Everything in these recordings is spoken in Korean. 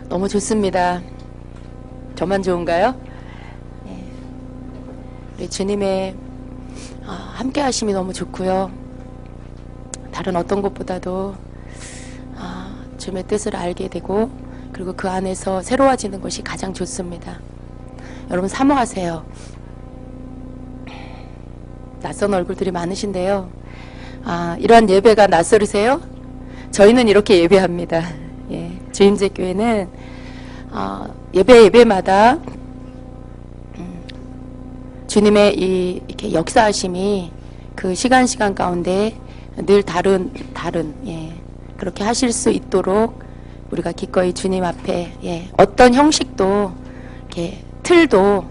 너무 좋습니다. 저만 좋은가요? 네. 우리 주님의 함께 하심이 너무 좋고요. 다른 어떤 것보다도 주님의 뜻을 알게 되고 그리고 그 안에서 새로워지는 것이 가장 좋습니다. 여러분 사모하세요. 낯선 얼굴들이 많으신데요. 이러한 예배가 낯설으세요? 저희는 이렇게 예배합니다. 예, 주임제 교회는 예배마다 주님의 이렇게 역사하심이 그 시간 가운데 늘 다른 그렇게 하실 수 있도록 우리가 기꺼이 주님 앞에 어떤 형식도 이렇게 틀도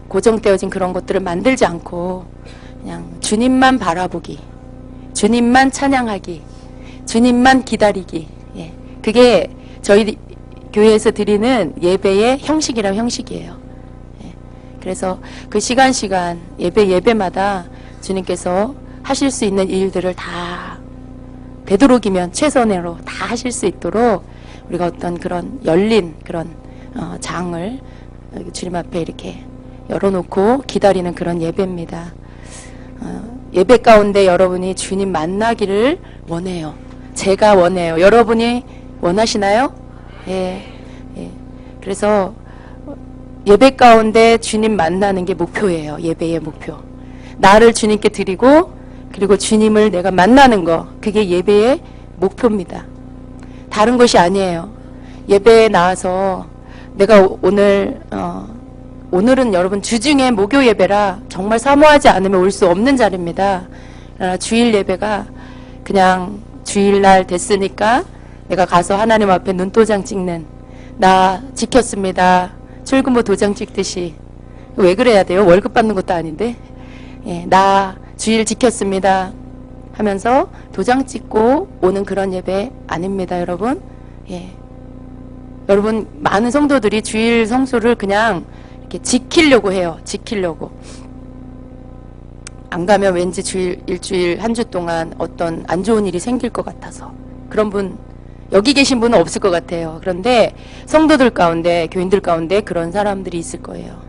고정되어진 그런 것들을 만들지 않고 그냥 주님만 바라보기, 주님만 찬양하기, 주님만 기다리기. 그게 저희 교회에서 드리는 예배의 형식이란 형식이에요. 그래서 그 시간 예배마다 주님께서 하실 수 있는 일들을 다 되도록이면 최선으로 다 하실 수 있도록 우리가 어떤 그런 열린 그런 장을 주님 앞에 이렇게 열어놓고 기다리는 그런 예배입니다. 예배 가운데 여러분이 주님 만나기를 원해요. 제가 원해요. 여러분이 원하시나요? 예. 그래서 예배 가운데 주님 만나는 게 목표예요. 예배의 목표. 나를 주님께 드리고 그리고 주님을 내가 만나는 거, 그게 예배의 목표입니다. 다른 것이 아니에요. 예배에 나와서 내가 오늘은 여러분 주중에 목요 예배라 정말 사모하지 않으면 올 수 없는 자리입니다. 주일 예배가 그냥 주일날 됐으니까 내가 가서 하나님 앞에 눈도장 찍는, 나 지켰습니다. 출근부 도장 찍듯이. 왜 그래야 돼요? 월급 받는 것도 아닌데. 나 주일 지켰습니다 하면서 도장 찍고 오는 그런 예배 아닙니다, 여러분. 여러분, 많은 성도들이 주일 성수를 그냥 이렇게 지키려고 해요. 지키려고. 안 가면 왠지 일주일 한 주 동안 어떤 안 좋은 일이 생길 것 같아서. 그런 분, 여기 계신 분은 없을 것 같아요. 그런데 성도들 가운데, 교인들 가운데 그런 사람들이 있을 거예요.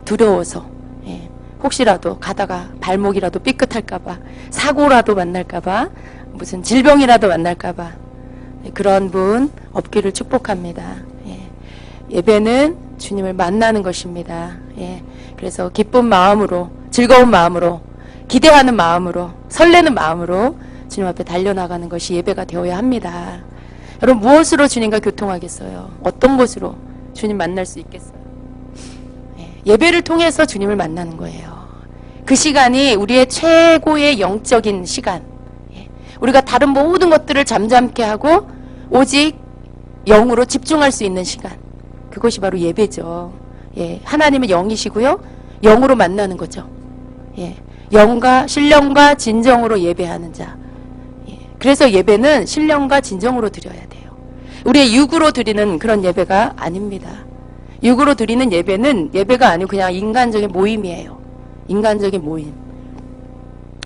두려워서. 혹시라도 가다가 발목이라도 삐끗할까봐, 사고라도 만날까봐, 무슨 질병이라도 만날까봐. 그런 분 없기를 축복합니다. 예배는 주님을 만나는 것입니다. 그래서 기쁜 마음으로, 즐거운 마음으로, 기대하는 마음으로, 설레는 마음으로 주님 앞에 달려나가는 것이 예배가 되어야 합니다. 여러분, 무엇으로 주님과 교통하겠어요? 어떤 것으로 주님 만날 수 있겠어요? 예배를 통해서 주님을 만나는 거예요. 그 시간이 우리의 최고의 영적인 시간. 우리가 다른 모든 것들을 잠잠케 하고 오직 영으로 집중할 수 있는 시간. 그것이 바로 예배죠. 하나님은 영이시고요. 영으로 만나는 거죠. 영과 신령과 진정으로 예배하는 자. 그래서 예배는 신령과 진정으로 드려야 돼요. 우리의 육으로 드리는 그런 예배가 아닙니다. 육으로 드리는 예배는 예배가 아니고 그냥 인간적인 모임이에요. 인간적인 모임.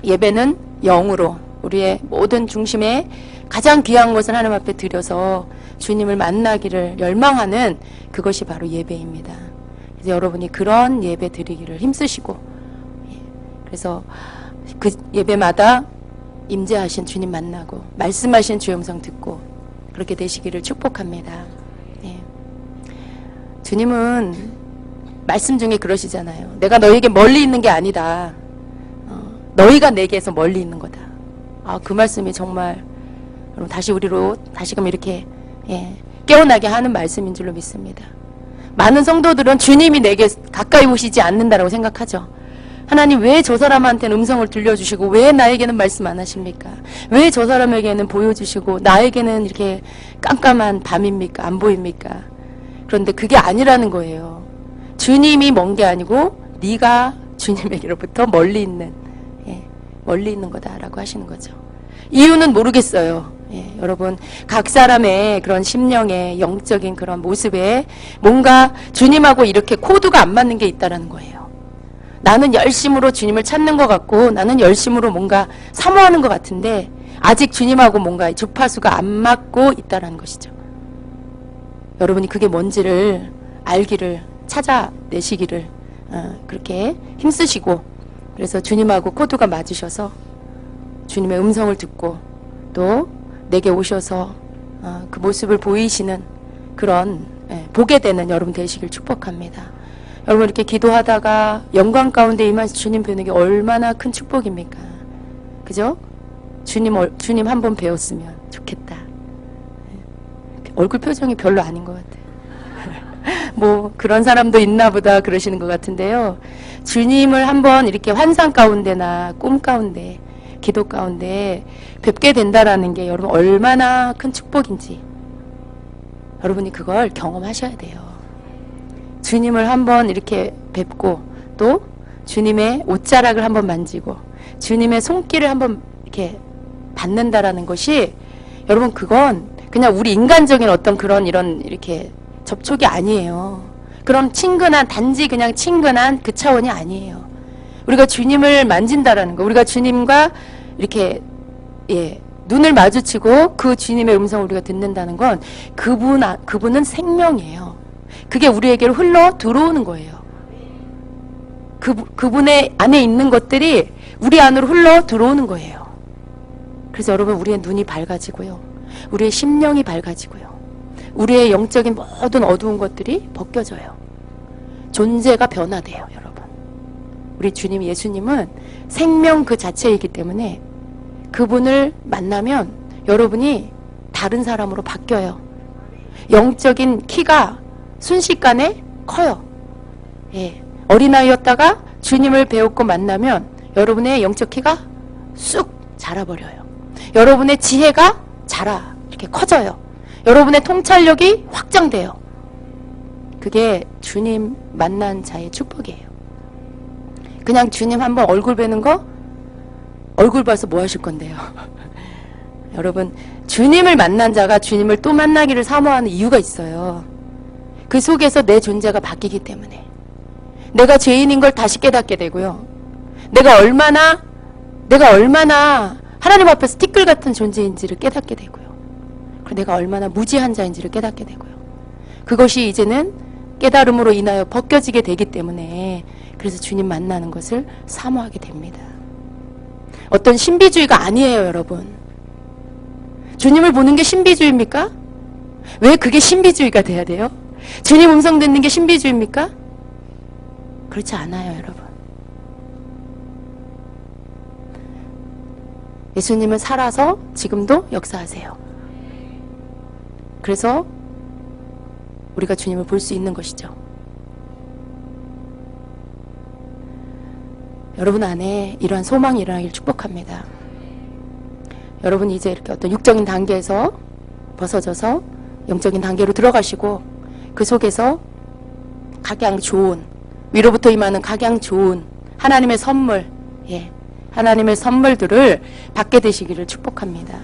예배는 영으로 우리의 모든 중심에 가장 귀한 것을 하나님 앞에 드려서 주님을 만나기를 열망하는 그것이 바로 예배입니다. 그래서 여러분이 그런 예배 드리기를 힘쓰시고, 그래서 그 예배마다 임재하신 주님 만나고 말씀하신 주의 음성 듣고 그렇게 되시기를 축복합니다. 주님은 말씀 중에 그러시잖아요. 내가 너에게 멀리 있는 게 아니다. 너희가 내게서 멀리 있는 거다. 그 말씀이 정말 여러분 우리로 다시금 이렇게 깨어나게 하는 말씀인 줄로 믿습니다. 많은 성도들은 주님이 내게 가까이 오시지 않는다라고 생각하죠. 하나님, 왜 저 사람한테는 음성을 들려주시고 왜 나에게는 말씀 안 하십니까? 왜 저 사람에게는 보여주시고 나에게는 이렇게 깜깜한 밤입니까? 안 보입니까? 그런데 그게 아니라는 거예요. 주님이 먼 게 아니고 네가 주님에게로부터 멀리 있는 거다라고 하시는 거죠. 이유는 모르겠어요. 여러분, 각 사람의 그런 심령의 영적인 그런 모습에 뭔가 주님하고 이렇게 코드가 안 맞는 게 있다라는 거예요. 나는 열심으로 주님을 찾는 것 같고 나는 열심으로 뭔가 사모하는 것 같은데 아직 주님하고 뭔가 주파수가 안 맞고 있다라는 것이죠. 여러분이 그게 뭔지를 알기를, 찾아내시기를 그렇게 힘쓰시고, 그래서 주님하고 코드가 맞으셔서 주님의 음성을 듣고 또 내게 오셔서 그 모습을 보이시는 그런, 보게 되는 여러분 되시길 축복합니다. 여러분 이렇게 기도하다가 영광 가운데 임하신 주님 뵈는 게 얼마나 큰 축복입니까? 그죠? 주님 한번 배웠으면 좋겠다. 얼굴 표정이 별로 아닌 것 같아요. 뭐 그런 사람도 있나 보다 그러시는 것 같은데요. 주님을 한번 이렇게 환상 가운데나 꿈 가운데, 기도 가운데 뵙게 된다라는 게 여러분 얼마나 큰 축복인지 여러분이 그걸 경험하셔야 돼요. 주님을 한번 이렇게 뵙고 또 주님의 옷자락을 한번 만지고 주님의 손길을 한번 이렇게 받는다라는 것이 여러분 그건 그냥 우리 인간적인 어떤 그런 이런 이렇게 접촉이 아니에요. 그런 친근한, 단지 그냥 친근한 그 차원이 아니에요. 우리가 주님을 만진다라는 거, 우리가 주님과 이렇게 눈을 마주치고 그 주님의 음성을 우리가 듣는다는 건 그분은 생명이에요. 그게 우리에게로 흘러 들어오는 거예요. 그분의 안에 있는 것들이 우리 안으로 흘러 들어오는 거예요. 그래서 여러분 우리의 눈이 밝아지고요. 우리의 심령이 밝아지고요. 우리의 영적인 모든 어두운 것들이 벗겨져요. 존재가 변화돼요, 여러분. 우리 주님 예수님은 생명 그 자체이기 때문에 그분을 만나면 여러분이 다른 사람으로 바뀌어요. 영적인 키가 순식간에 커요. 어린아이였다가 주님을 배웠고 만나면 여러분의 영적 키가 쑥 자라버려요. 여러분의 지혜가 이렇게 커져요. 여러분의 통찰력이 확장돼요. 그게 주님 만난 자의 축복이에요. 그냥 주님 한번 얼굴 뵈는 거, 얼굴 봐서 뭐 하실 건데요? 여러분, 주님을 만난 자가 주님을 또 만나기를 사모하는 이유가 있어요. 그 속에서 내 존재가 바뀌기 때문에. 내가 죄인인 걸 다시 깨닫게 되고요. 내가 얼마나 하나님 앞에서 티끌 같은 존재인지를 깨닫게 되고요. 그리고 내가 얼마나 무지한 자인지를 깨닫게 되고요. 그것이 이제는 깨달음으로 인하여 벗겨지게 되기 때문에 그래서 주님 만나는 것을 사모하게 됩니다. 어떤 신비주의가 아니에요, 여러분. 주님을 보는 게 신비주의입니까? 왜 그게 신비주의가 돼야 돼요? 주님 음성 듣는 게 신비주의입니까? 그렇지 않아요, 여러분. 예수님은 살아서 지금도 역사하세요. 그래서 우리가 주님을 볼 수 있는 것이죠. 여러분 안에 이러한 소망이 일어나길 축복합니다. 여러분 이제 이렇게 어떤 육적인 단계에서 벗어져서 영적인 단계로 들어가시고 그 속에서 각양 좋은, 위로부터 임하는 각양 좋은 하나님의 선물, 하나님의 선물들을 받게 되시기를 축복합니다.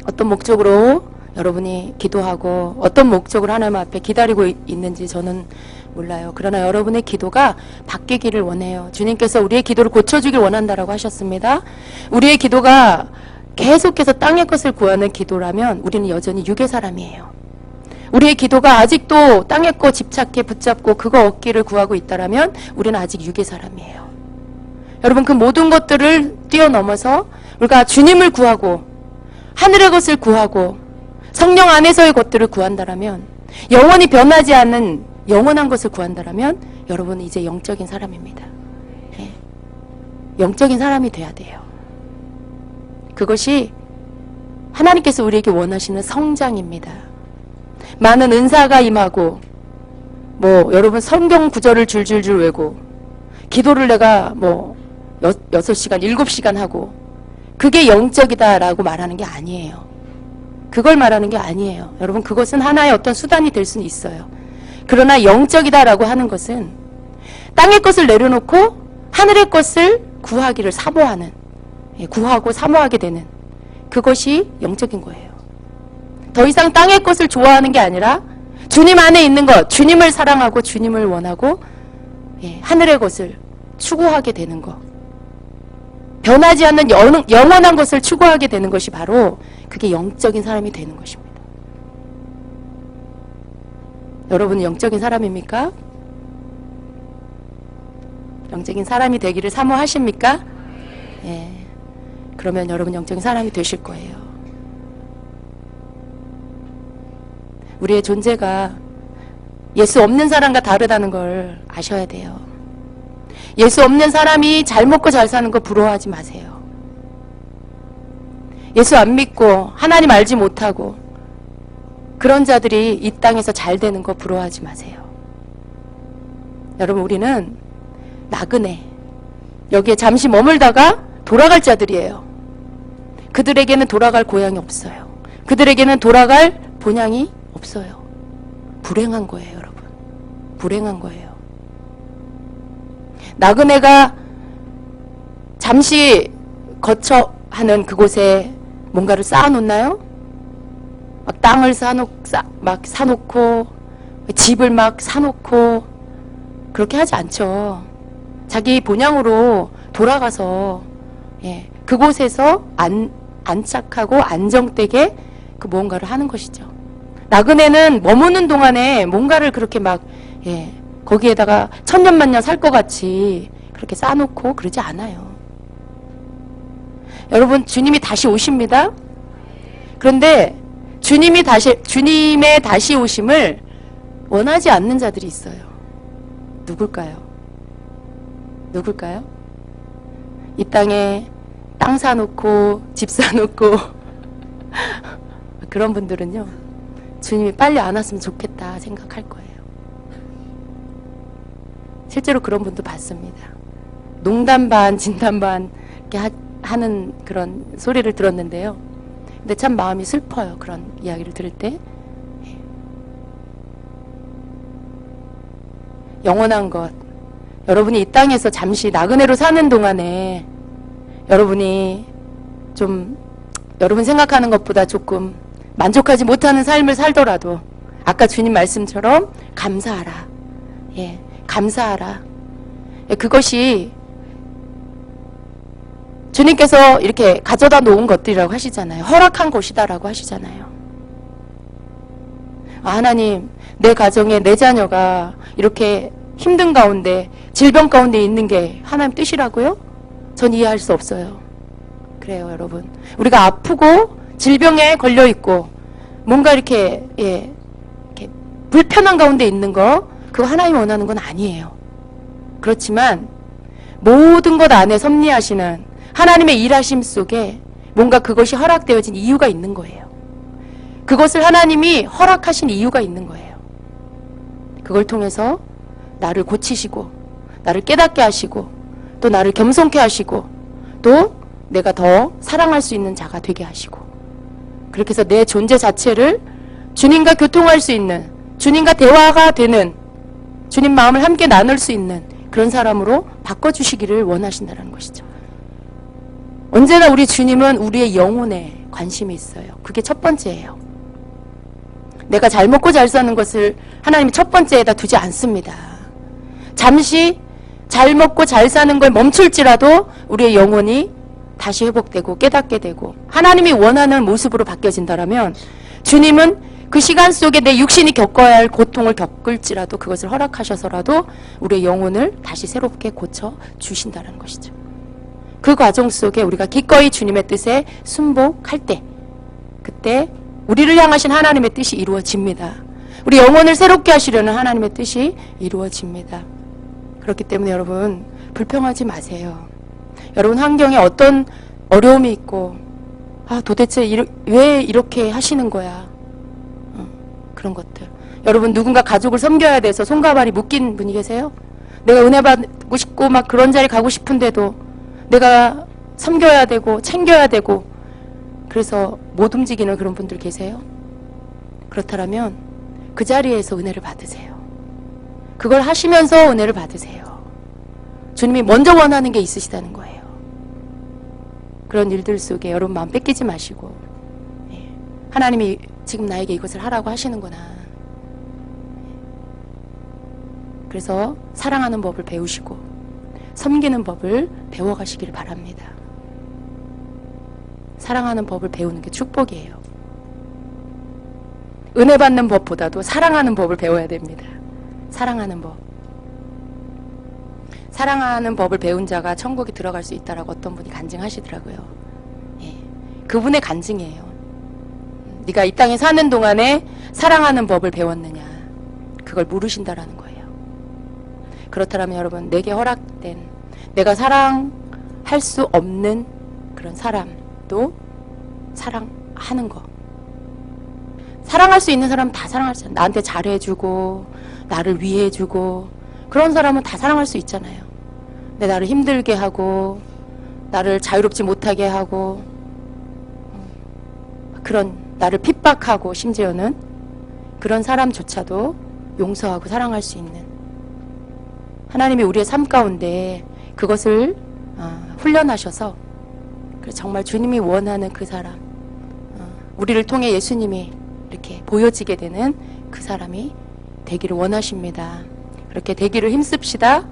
어떤 목적으로 여러분이 기도하고 어떤 목적으로 하나님 앞에 기다리고 있는지 저는 몰라요. 그러나 여러분의 기도가 바뀌기를 원해요. 주님께서 우리의 기도를 고쳐주길 원한다라고 하셨습니다. 우리의 기도가 계속해서 땅의 것을 구하는 기도라면 우리는 여전히 육의 사람이에요. 우리의 기도가 아직도 땅의 것 집착해 붙잡고 그거 얻기를 구하고 있다라면 우리는 아직 육의 사람이에요. 여러분 그 모든 것들을 뛰어넘어서 우리가 주님을 구하고 하늘의 것을 구하고 성령 안에서의 것들을 구한다라면 영원히 변하지 않는 영원한 것을 구한다라면 여러분은 이제 영적인 사람입니다. 영적인 사람이 돼야 돼요. 그것이 하나님께서 우리에게 원하시는 성장입니다. 많은 은사가 임하고 여러분 성경 구절을 줄줄줄 외고 기도를 내가 6시간, 7시간 하고 그게 영적이다라고 말하는 게 아니에요. 그걸 말하는 게 아니에요. 여러분 그것은 하나의 어떤 수단이 될 수는 있어요. 그러나 영적이다라고 하는 것은 땅의 것을 내려놓고 하늘의 것을 구하기를 사모하는, 구하고 사모하게 되는 그것이 영적인 거예요. 더 이상 땅의 것을 좋아하는 게 아니라 주님 안에 있는 것, 주님을 사랑하고 주님을 원하고 하늘의 것을 추구하게 되는 것, 변하지 않는 영원한 것을 추구하게 되는 것이 바로 그게 영적인 사람이 되는 것입니다. 여러분은 영적인 사람입니까? 영적인 사람이 되기를 사모하십니까? 예. 그러면 여러분 영적인 사람이 되실 거예요. 우리의 존재가 예수 없는 사람과 다르다는 걸 아셔야 돼요. 예수 없는 사람이 잘 먹고 잘 사는 거 부러워하지 마세요. 예수 안 믿고 하나님 알지 못하고 그런 자들이 이 땅에서 잘 되는 거 부러워하지 마세요. 여러분, 우리는 나그네, 여기에 잠시 머물다가 돌아갈 자들이에요. 그들에게는 돌아갈 고향이 없어요. 그들에게는 돌아갈 본향이 없어요. 불행한 거예요, 여러분. 불행한 거예요. 나그네가 잠시 거처하는 그곳에 뭔가를 쌓아놓나요? 막 땅을 막 사놓고 집을 막 사놓고 그렇게 하지 않죠. 자기 본향으로 돌아가서 그곳에서 안착하고 안정되게 그 무언가를 하는 것이죠. 나그네는 머무는 동안에 뭔가를 그렇게 막 거기에다가 천년만년 살 것 같이 그렇게 쌓아놓고 그러지 않아요. 여러분, 주님이 다시 오십니다. 그런데 주님의 다시 오심을 원하지 않는 자들이 있어요. 누굴까요? 누굴까요? 이 땅에 땅 사놓고 집 사놓고 그런 분들은요, 주님이 빨리 안 왔으면 좋겠다 생각할 거예요. 실제로 그런 분도 봤습니다. 농담 반 진담 반 이렇게 하는 그런 소리를 들었는데요. 근데 참 마음이 슬퍼요. 그런 이야기를 들을 때. 영원한 것, 여러분이 이 땅에서 잠시 나그네로 사는 동안에 여러분이 좀 여러분 생각하는 것보다 조금 만족하지 못하는 삶을 살더라도 아까 주님 말씀처럼 감사하라. 감사하라. 그것이 주님께서 이렇게 가져다 놓은 것들이라고 하시잖아요. 허락한 것이다라고 하시잖아요. 하나님, 내 가정에 내 자녀가 이렇게 힘든 가운데, 질병 가운데 있는 게 하나님 뜻이라고요? 전 이해할 수 없어요. 그래요, 여러분. 우리가 아프고 질병에 걸려 있고 뭔가 이렇게 불편한 가운데 있는 거, 그거 하나님이 원하는 건 아니에요. 그렇지만 모든 것 안에 섭리하시는 하나님의 일하심 속에 뭔가 그것이 허락되어진 이유가 있는 거예요. 그것을 하나님이 허락하신 이유가 있는 거예요. 그걸 통해서 나를 고치시고 나를 깨닫게 하시고 또 나를 겸손케 하시고 또 내가 더 사랑할 수 있는 자가 되게 하시고, 그렇게 해서 내 존재 자체를 주님과 교통할 수 있는, 주님과 대화가 되는, 주님 마음을 함께 나눌 수 있는 그런 사람으로 바꿔주시기를 원하신다는 것이죠. 언제나 우리 주님은 우리의 영혼에 관심이 있어요. 그게 첫 번째예요. 내가 잘 먹고 잘 사는 것을 하나님이 첫 번째에다 두지 않습니다. 잠시 잘 먹고 잘 사는 걸 멈출지라도 우리의 영혼이 다시 회복되고 깨닫게 되고 하나님이 원하는 모습으로 바뀌어진다면 주님은 그 시간 속에 내 육신이 겪어야 할 고통을 겪을지라도 그것을 허락하셔서라도 우리의 영혼을 다시 새롭게 고쳐 주신다는 것이죠. 그 과정 속에 우리가 기꺼이 주님의 뜻에 순복할 때, 그때 우리를 향하신 하나님의 뜻이 이루어집니다. 우리 영혼을 새롭게 하시려는 하나님의 뜻이 이루어집니다. 그렇기 때문에 여러분, 불평하지 마세요. 여러분 환경에 어떤 어려움이 있고 도대체 왜 이렇게 하시는 거야, 그런 것들. 여러분, 누군가 가족을 섬겨야 돼서 손과 발이 묶인 분이 계세요? 내가 은혜 받고 싶고 막 그런 자리 가고 싶은데도 내가 섬겨야 되고 챙겨야 되고 그래서 못 움직이는 그런 분들 계세요? 그렇다면 그 자리에서 은혜를 받으세요. 그걸 하시면서 은혜를 받으세요. 주님이 먼저 원하는 게 있으시다는 거예요. 그런 일들 속에 여러분 마음 뺏기지 마시고, 하나님이 지금 나에게 이것을 하라고 하시는구나. 그래서 사랑하는 법을 배우시고 섬기는 법을 배워가시기를 바랍니다. 사랑하는 법을 배우는 게 축복이에요. 은혜 받는 법보다도 사랑하는 법을 배워야 됩니다. 사랑하는 법. 사랑하는 법을 배운 자가 천국에 들어갈 수 있다라고 어떤 분이 간증하시더라고요. 예, 그분의 간증이에요. 네가 이 땅에 사는 동안에 사랑하는 법을 배웠느냐, 그걸 물으신다라는 거예요. 그렇다면 여러분, 내게 허락된, 내가 사랑할 수 없는 그런 사람도 사랑하는 거. 사랑할 수 있는 사람은 다 사랑할 수 있잖아요. 나한테 잘해주고 나를 위해주고 그런 사람은 다 사랑할 수 있잖아요. 근데 나를 힘들게 하고 나를 자유롭지 못하게 하고 그런 나를 핍박하고 심지어는 그런 사람조차도 용서하고 사랑할 수 있는 하나님이 우리의 삶 가운데 그것을 훈련하셔서 정말 주님이 원하는 그 사람, 우리를 통해 예수님이 이렇게 보여지게 되는 그 사람이 되기를 원하십니다. 그렇게 되기를 힘씁시다.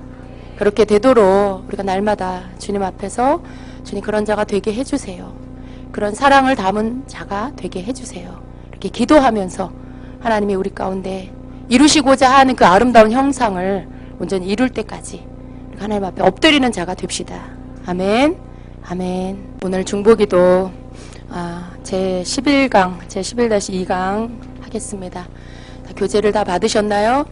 그렇게 되도록 우리가 날마다 주님 앞에서 주님 그런 자가 되게 해주세요. 그런 사랑을 담은 자가 되게 해주세요. 이렇게 기도하면서 하나님이 우리 가운데 이루시고자 하는 그 아름다운 형상을 온전히 이룰 때까지 하나님 앞에 엎드리는 자가 됩시다. 아멘. 아멘. 오늘 중보기도 제 11강, 제 11-2강 하겠습니다. 교재를 다 받으셨나요?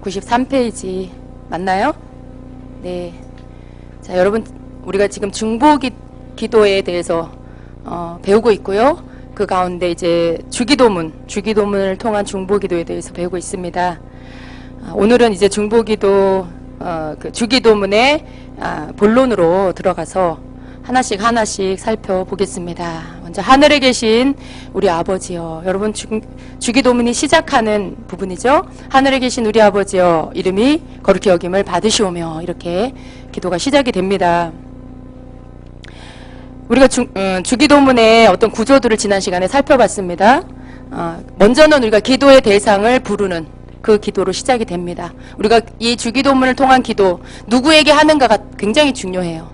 93페이지 맞나요? 네. 자, 여러분, 우리가 지금 중보기도에 대해서 배우고 있고요. 그 가운데 이제 주기도문을 통한 중보기도에 대해서 배우고 있습니다. 오늘은 이제 중보기도 그 주기도문의 본론으로 들어가서 하나씩 살펴보겠습니다. 먼저 하늘에 계신 우리 아버지여, 여러분 주기도문이 시작하는 부분이죠. 하늘에 계신 우리 아버지여, 이름이 거룩히 여김을 받으시오며, 이렇게 기도가 시작이 됩니다. 우리가 주기도문의 어떤 구조들을 지난 시간에 살펴봤습니다. 먼저는 우리가 기도의 대상을 부르는 그 기도로 시작이 됩니다. 우리가 이 주기도문을 통한 기도, 누구에게 하는가가 굉장히 중요해요.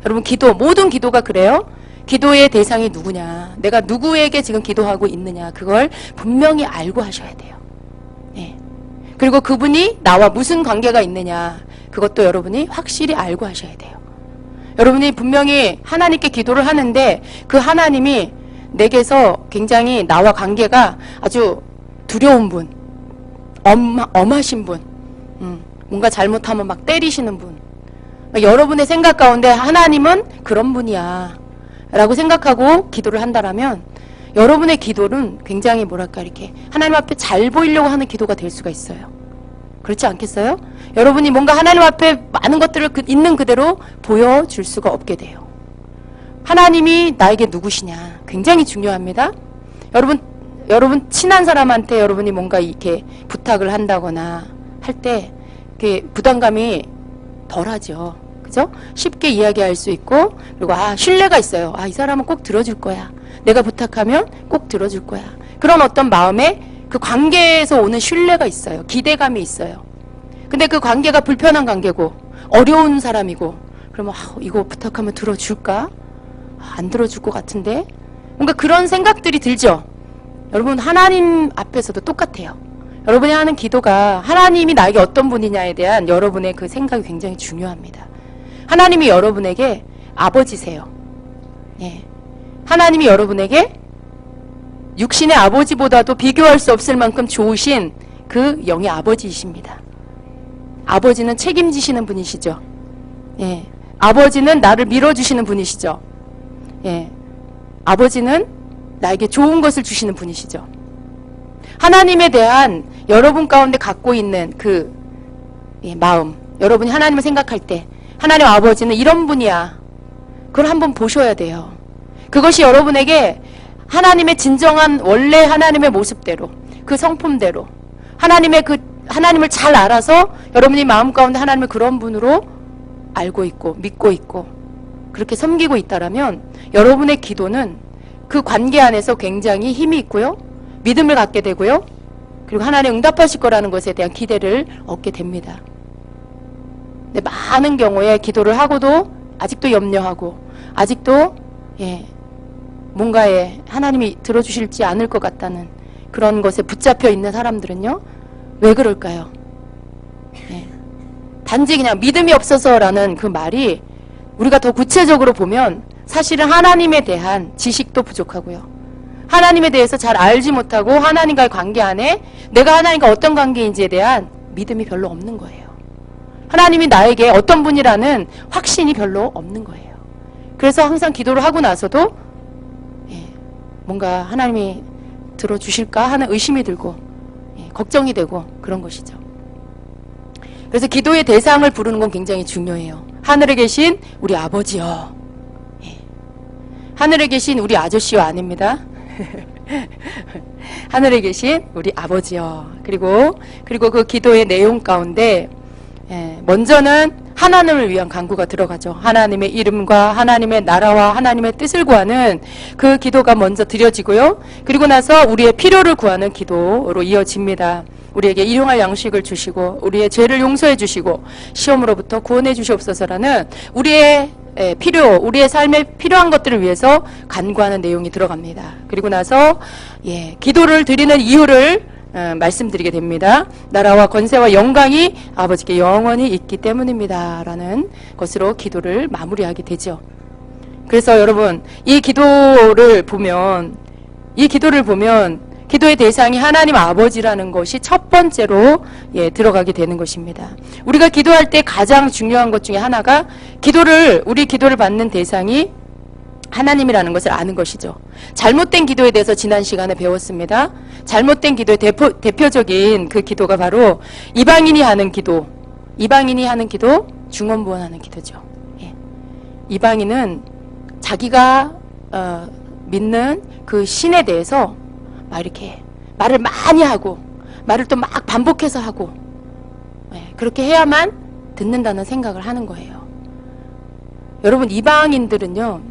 여러분, 모든 기도가 그래요. 기도의 대상이 누구냐, 내가 누구에게 지금 기도하고 있느냐, 그걸 분명히 알고 하셔야 돼요. 네. 그리고 그분이 나와 무슨 관계가 있느냐, 그것도 여러분이 확실히 알고 하셔야 돼요. 여러분이 분명히 하나님께 기도를 하는데 그 하나님이 내게서 굉장히 나와 관계가 아주 두려운 분, 엄하신 분, 뭔가 잘못하면 막 때리시는 분, 여러분의 생각 가운데 하나님은 그런 분이야 라고 생각하고 기도를 한다라면 여러분의 기도는 굉장히 이렇게 하나님 앞에 잘 보이려고 하는 기도가 될 수가 있어요. 그렇지 않겠어요? 여러분이 뭔가 하나님 앞에 많은 것들을 있는 그대로 보여줄 수가 없게 돼요. 하나님이 나에게 누구시냐, 굉장히 중요합니다. 여러분 친한 사람한테 여러분이 뭔가 이렇게 부탁을 한다거나 할 때 부담감이 덜하죠. 그죠? 쉽게 이야기할 수 있고, 그리고 신뢰가 있어요. 이 사람은 꼭 들어줄 거야. 내가 부탁하면 꼭 들어줄 거야. 그런 어떤 마음에 그 관계에서 오는 신뢰가 있어요. 기대감이 있어요. 근데 그 관계가 불편한 관계고 어려운 사람이고, 그러면 이거 부탁하면 들어줄까? 안 들어줄 것 같은데? 뭔가 그런 생각들이 들죠. 여러분, 하나님 앞에서도 똑같아요. 여러분이 하는 기도가 하나님이 나에게 어떤 분이냐에 대한 여러분의 그 생각이 굉장히 중요합니다. 하나님이 여러분에게 아버지세요. 예. 하나님이 여러분에게 육신의 아버지보다도 비교할 수 없을 만큼 좋으신 그 영의 아버지이십니다. 아버지는 책임지시는 분이시죠. 예. 아버지는 나를 밀어주시는 분이시죠. 예. 아버지는 나에게 좋은 것을 주시는 분이시죠. 하나님에 대한 여러분 가운데 갖고 있는 그 마음, 여러분이 하나님을 생각할 때 하나님 아버지는 이런 분이야, 그걸 한번 보셔야 돼요. 그것이 여러분에게 하나님의 진정한 원래 하나님의 모습대로, 그 성품대로 하나님을 잘 알아서 여러분이 마음 가운데 하나님을 그런 분으로 알고 있고 믿고 있고 그렇게 섬기고 있다라면 여러분의 기도는 그 관계 안에서 굉장히 힘이 있고요, 믿음을 갖게 되고요, 그리고 하나님 응답하실 거라는 것에 대한 기대를 얻게 됩니다. 근데 많은 경우에 기도를 하고도 아직도 염려하고 아직도 뭔가에 하나님이 들어주실지 않을 것 같다는 그런 것에 붙잡혀 있는 사람들은요, 왜 그럴까요? 예. 단지 그냥 믿음이 없어서라는 그 말이 우리가 더 구체적으로 보면 사실은 하나님에 대한 지식도 부족하고요, 하나님에 대해서 잘 알지 못하고 하나님과의 관계 안에 내가 하나님과 어떤 관계인지에 대한 믿음이 별로 없는 거예요. 하나님이 나에게 어떤 분이라는 확신이 별로 없는 거예요. 그래서 항상 기도를 하고 나서도 뭔가 하나님이 들어주실까 하는 의심이 들고 걱정이 되고 그런 것이죠. 그래서 기도의 대상을 부르는 건 굉장히 중요해요. 하늘에 계신 우리 아버지요. 하늘에 계신 우리 아저씨요 아닙니다. 하늘에 계신 우리 아버지요. 그리고 그 기도의 내용 가운데 먼저는 하나님을 위한 간구가 들어가죠. 하나님의 이름과 하나님의 나라와 하나님의 뜻을 구하는 그 기도가 먼저 드려지고요. 그리고 나서 우리의 필요를 구하는 기도로 이어집니다. 우리에게 일용할 양식을 주시고 우리의 죄를 용서해 주시고 시험으로부터 구원해 주시옵소서라는 우리의 우리의 삶에 필요한 것들을 위해서 간구하는 내용이 들어갑니다. 그리고 나서 기도를 드리는 이유를 말씀드리게 됩니다. 나라와 권세와 영광이 아버지께 영원히 있기 때문입니다 라는 것으로 기도를 마무리하게 되죠. 그래서 여러분, 이 기도를 보면 기도의 대상이 하나님 아버지라는 것이 첫 번째로 들어가게 되는 것입니다. 우리가 기도할 때 가장 중요한 것 중에 하나가 우리 기도를 받는 대상이 하나님이라는 것을 아는 것이죠. 잘못된 기도에 대해서 지난 시간에 배웠습니다. 잘못된 기도의 대표적인 그 기도가 바로 이방인이 하는 기도, 중언부언하는 기도죠. 이방인은 자기가 믿는 그 신에 대해서 막 이렇게 말을 많이 하고 말을 또 막 반복해서 하고 그렇게 해야만 듣는다는 생각을 하는 거예요. 여러분, 이방인들은요,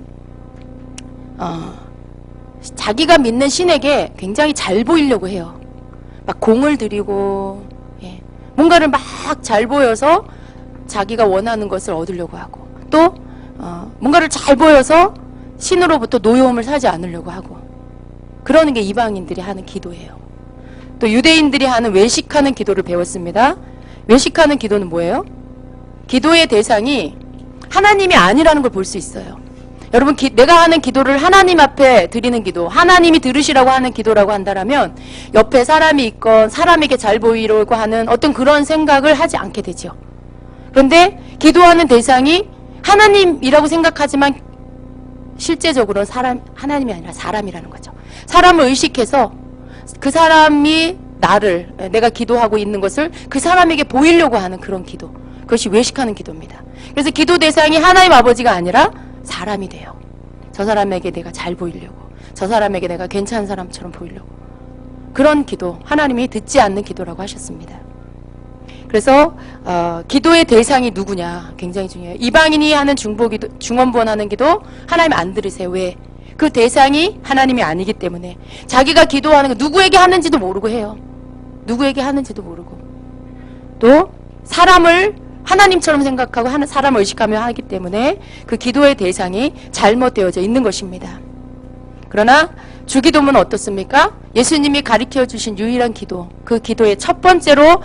자기가 믿는 신에게 굉장히 잘 보이려고 해요. 막 공을 들이고 뭔가를 막 잘 보여서 자기가 원하는 것을 얻으려고 하고, 또 뭔가를 잘 보여서 신으로부터 노여움을 사지 않으려고 하고, 그러는 게 이방인들이 하는 기도예요. 또 유대인들이 하는 외식하는 기도를 배웠습니다. 외식하는 기도는 뭐예요? 기도의 대상이 하나님이 아니라는 걸 볼 수 있어요. 여러분, 내가 하는 기도를 하나님 앞에 드리는 기도, 하나님이 들으시라고 하는 기도라고 한다면 옆에 사람이 있건 사람에게 잘 보이려고 하는 어떤 그런 생각을 하지 않게 되죠. 그런데 기도하는 대상이 하나님이라고 생각하지만 실제적으로는 하나님이 아니라 사람이라는 거죠. 사람을 의식해서 그 사람이 내가 기도하고 있는 것을 그 사람에게 보이려고 하는 그런 기도, 그것이 외식하는 기도입니다. 그래서 기도 대상이 하나님 아버지가 아니라 사람이 돼요. 저 사람에게 내가 잘 보이려고, 저 사람에게 내가 괜찮은 사람처럼 보이려고, 그런 기도, 하나님이 듣지 않는 기도라고 하셨습니다. 그래서 기도의 대상이 누구냐 굉장히 중요해요. 이방인이 하는 중언부언하는 기도 하나님 안 들으세요. 왜? 그 대상이 하나님이 아니기 때문에 자기가 기도하는 거 누구에게 하는지도 모르고 해요. 누구에게 하는지도 모르고, 또 사람을 하나님처럼 생각하고 사람을 의식하며 하기 때문에 그 기도의 대상이 잘못되어져 있는 것입니다. 그러나 주기도문은 어떻습니까? 예수님이 가르쳐 주신 유일한 기도, 그 기도의 첫 번째로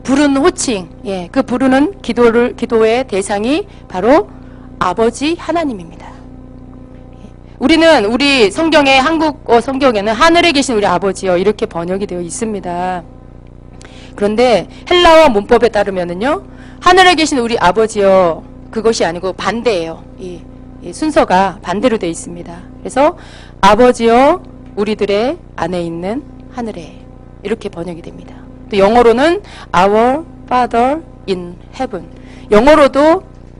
부르는 호칭, 그 부르는 기도의 대상이 바로 아버지 하나님입니다. 우리 성경에, 한국어 성경에는 하늘에 계신 우리 아버지요 이렇게 번역이 되어 있습니다. 그런데 헬라어 문법에 따르면은요, 하늘에 계신 우리 아버지요, 그것이 아니고 반대예요. 이 순서가 반대로 되어 있습니다. 그래서 아버지요, 우리들의 안에 있는 하늘에, 이렇게 번역이 됩니다. 또 영어로는 Our Father in Heaven.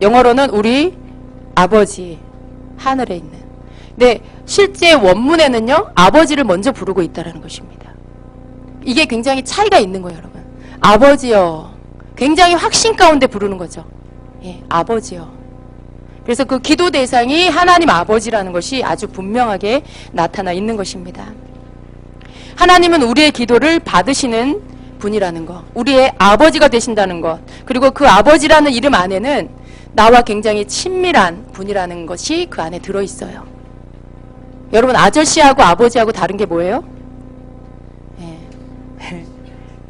영어로는 우리 아버지 하늘에 있는. 근데 실제 원문에는요, 아버지를 먼저 부르고 있다는 것입니다. 이게 굉장히 차이가 있는 거예요, 여러분. 아버지요. 굉장히 확신 가운데 부르는 거죠. 아버지요. 그래서 그 기도 대상이 하나님 아버지라는 것이 아주 분명하게 나타나 있는 것입니다. 하나님은 우리의 기도를 받으시는 분이라는 것, 우리의 아버지가 되신다는 것, 그리고 그 아버지라는 이름 안에는 나와 굉장히 친밀한 분이라는 것이 그 안에 들어있어요. 여러분, 아저씨하고 아버지하고 다른 게 뭐예요? 예.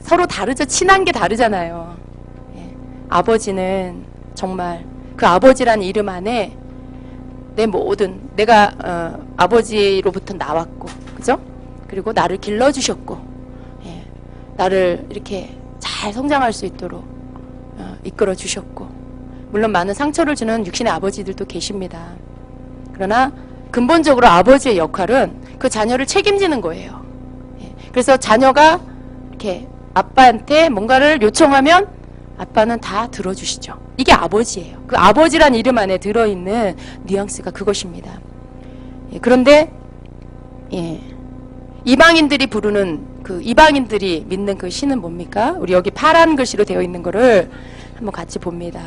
서로 다르죠. 친한 게 다르잖아요. 예. 아버지는 정말 그 아버지란 이름 안에 내 모든, 내가 아버지로부터 나왔고, 그죠? 그리고 나를 길러주셨고, 예. 나를 이렇게 잘 성장할 수 있도록 이끌어 주셨고, 물론 많은 상처를 주는 육신의 아버지들도 계십니다. 그러나 근본적으로 아버지의 역할은 그 자녀를 책임지는 거예요. 예. 그래서 자녀가 이렇게 아빠한테 뭔가를 요청하면 아빠는 다 들어주시죠. 이게 아버지예요. 그 아버지란 이름 안에 들어있는 뉘앙스가 그것입니다. 예. 그런데 예. 이방인들이 부르는 그 이방인들이 믿는 그 신은 뭡니까? 우리 여기 파란 글씨로 되어 있는 거를 한번 같이 봅니다.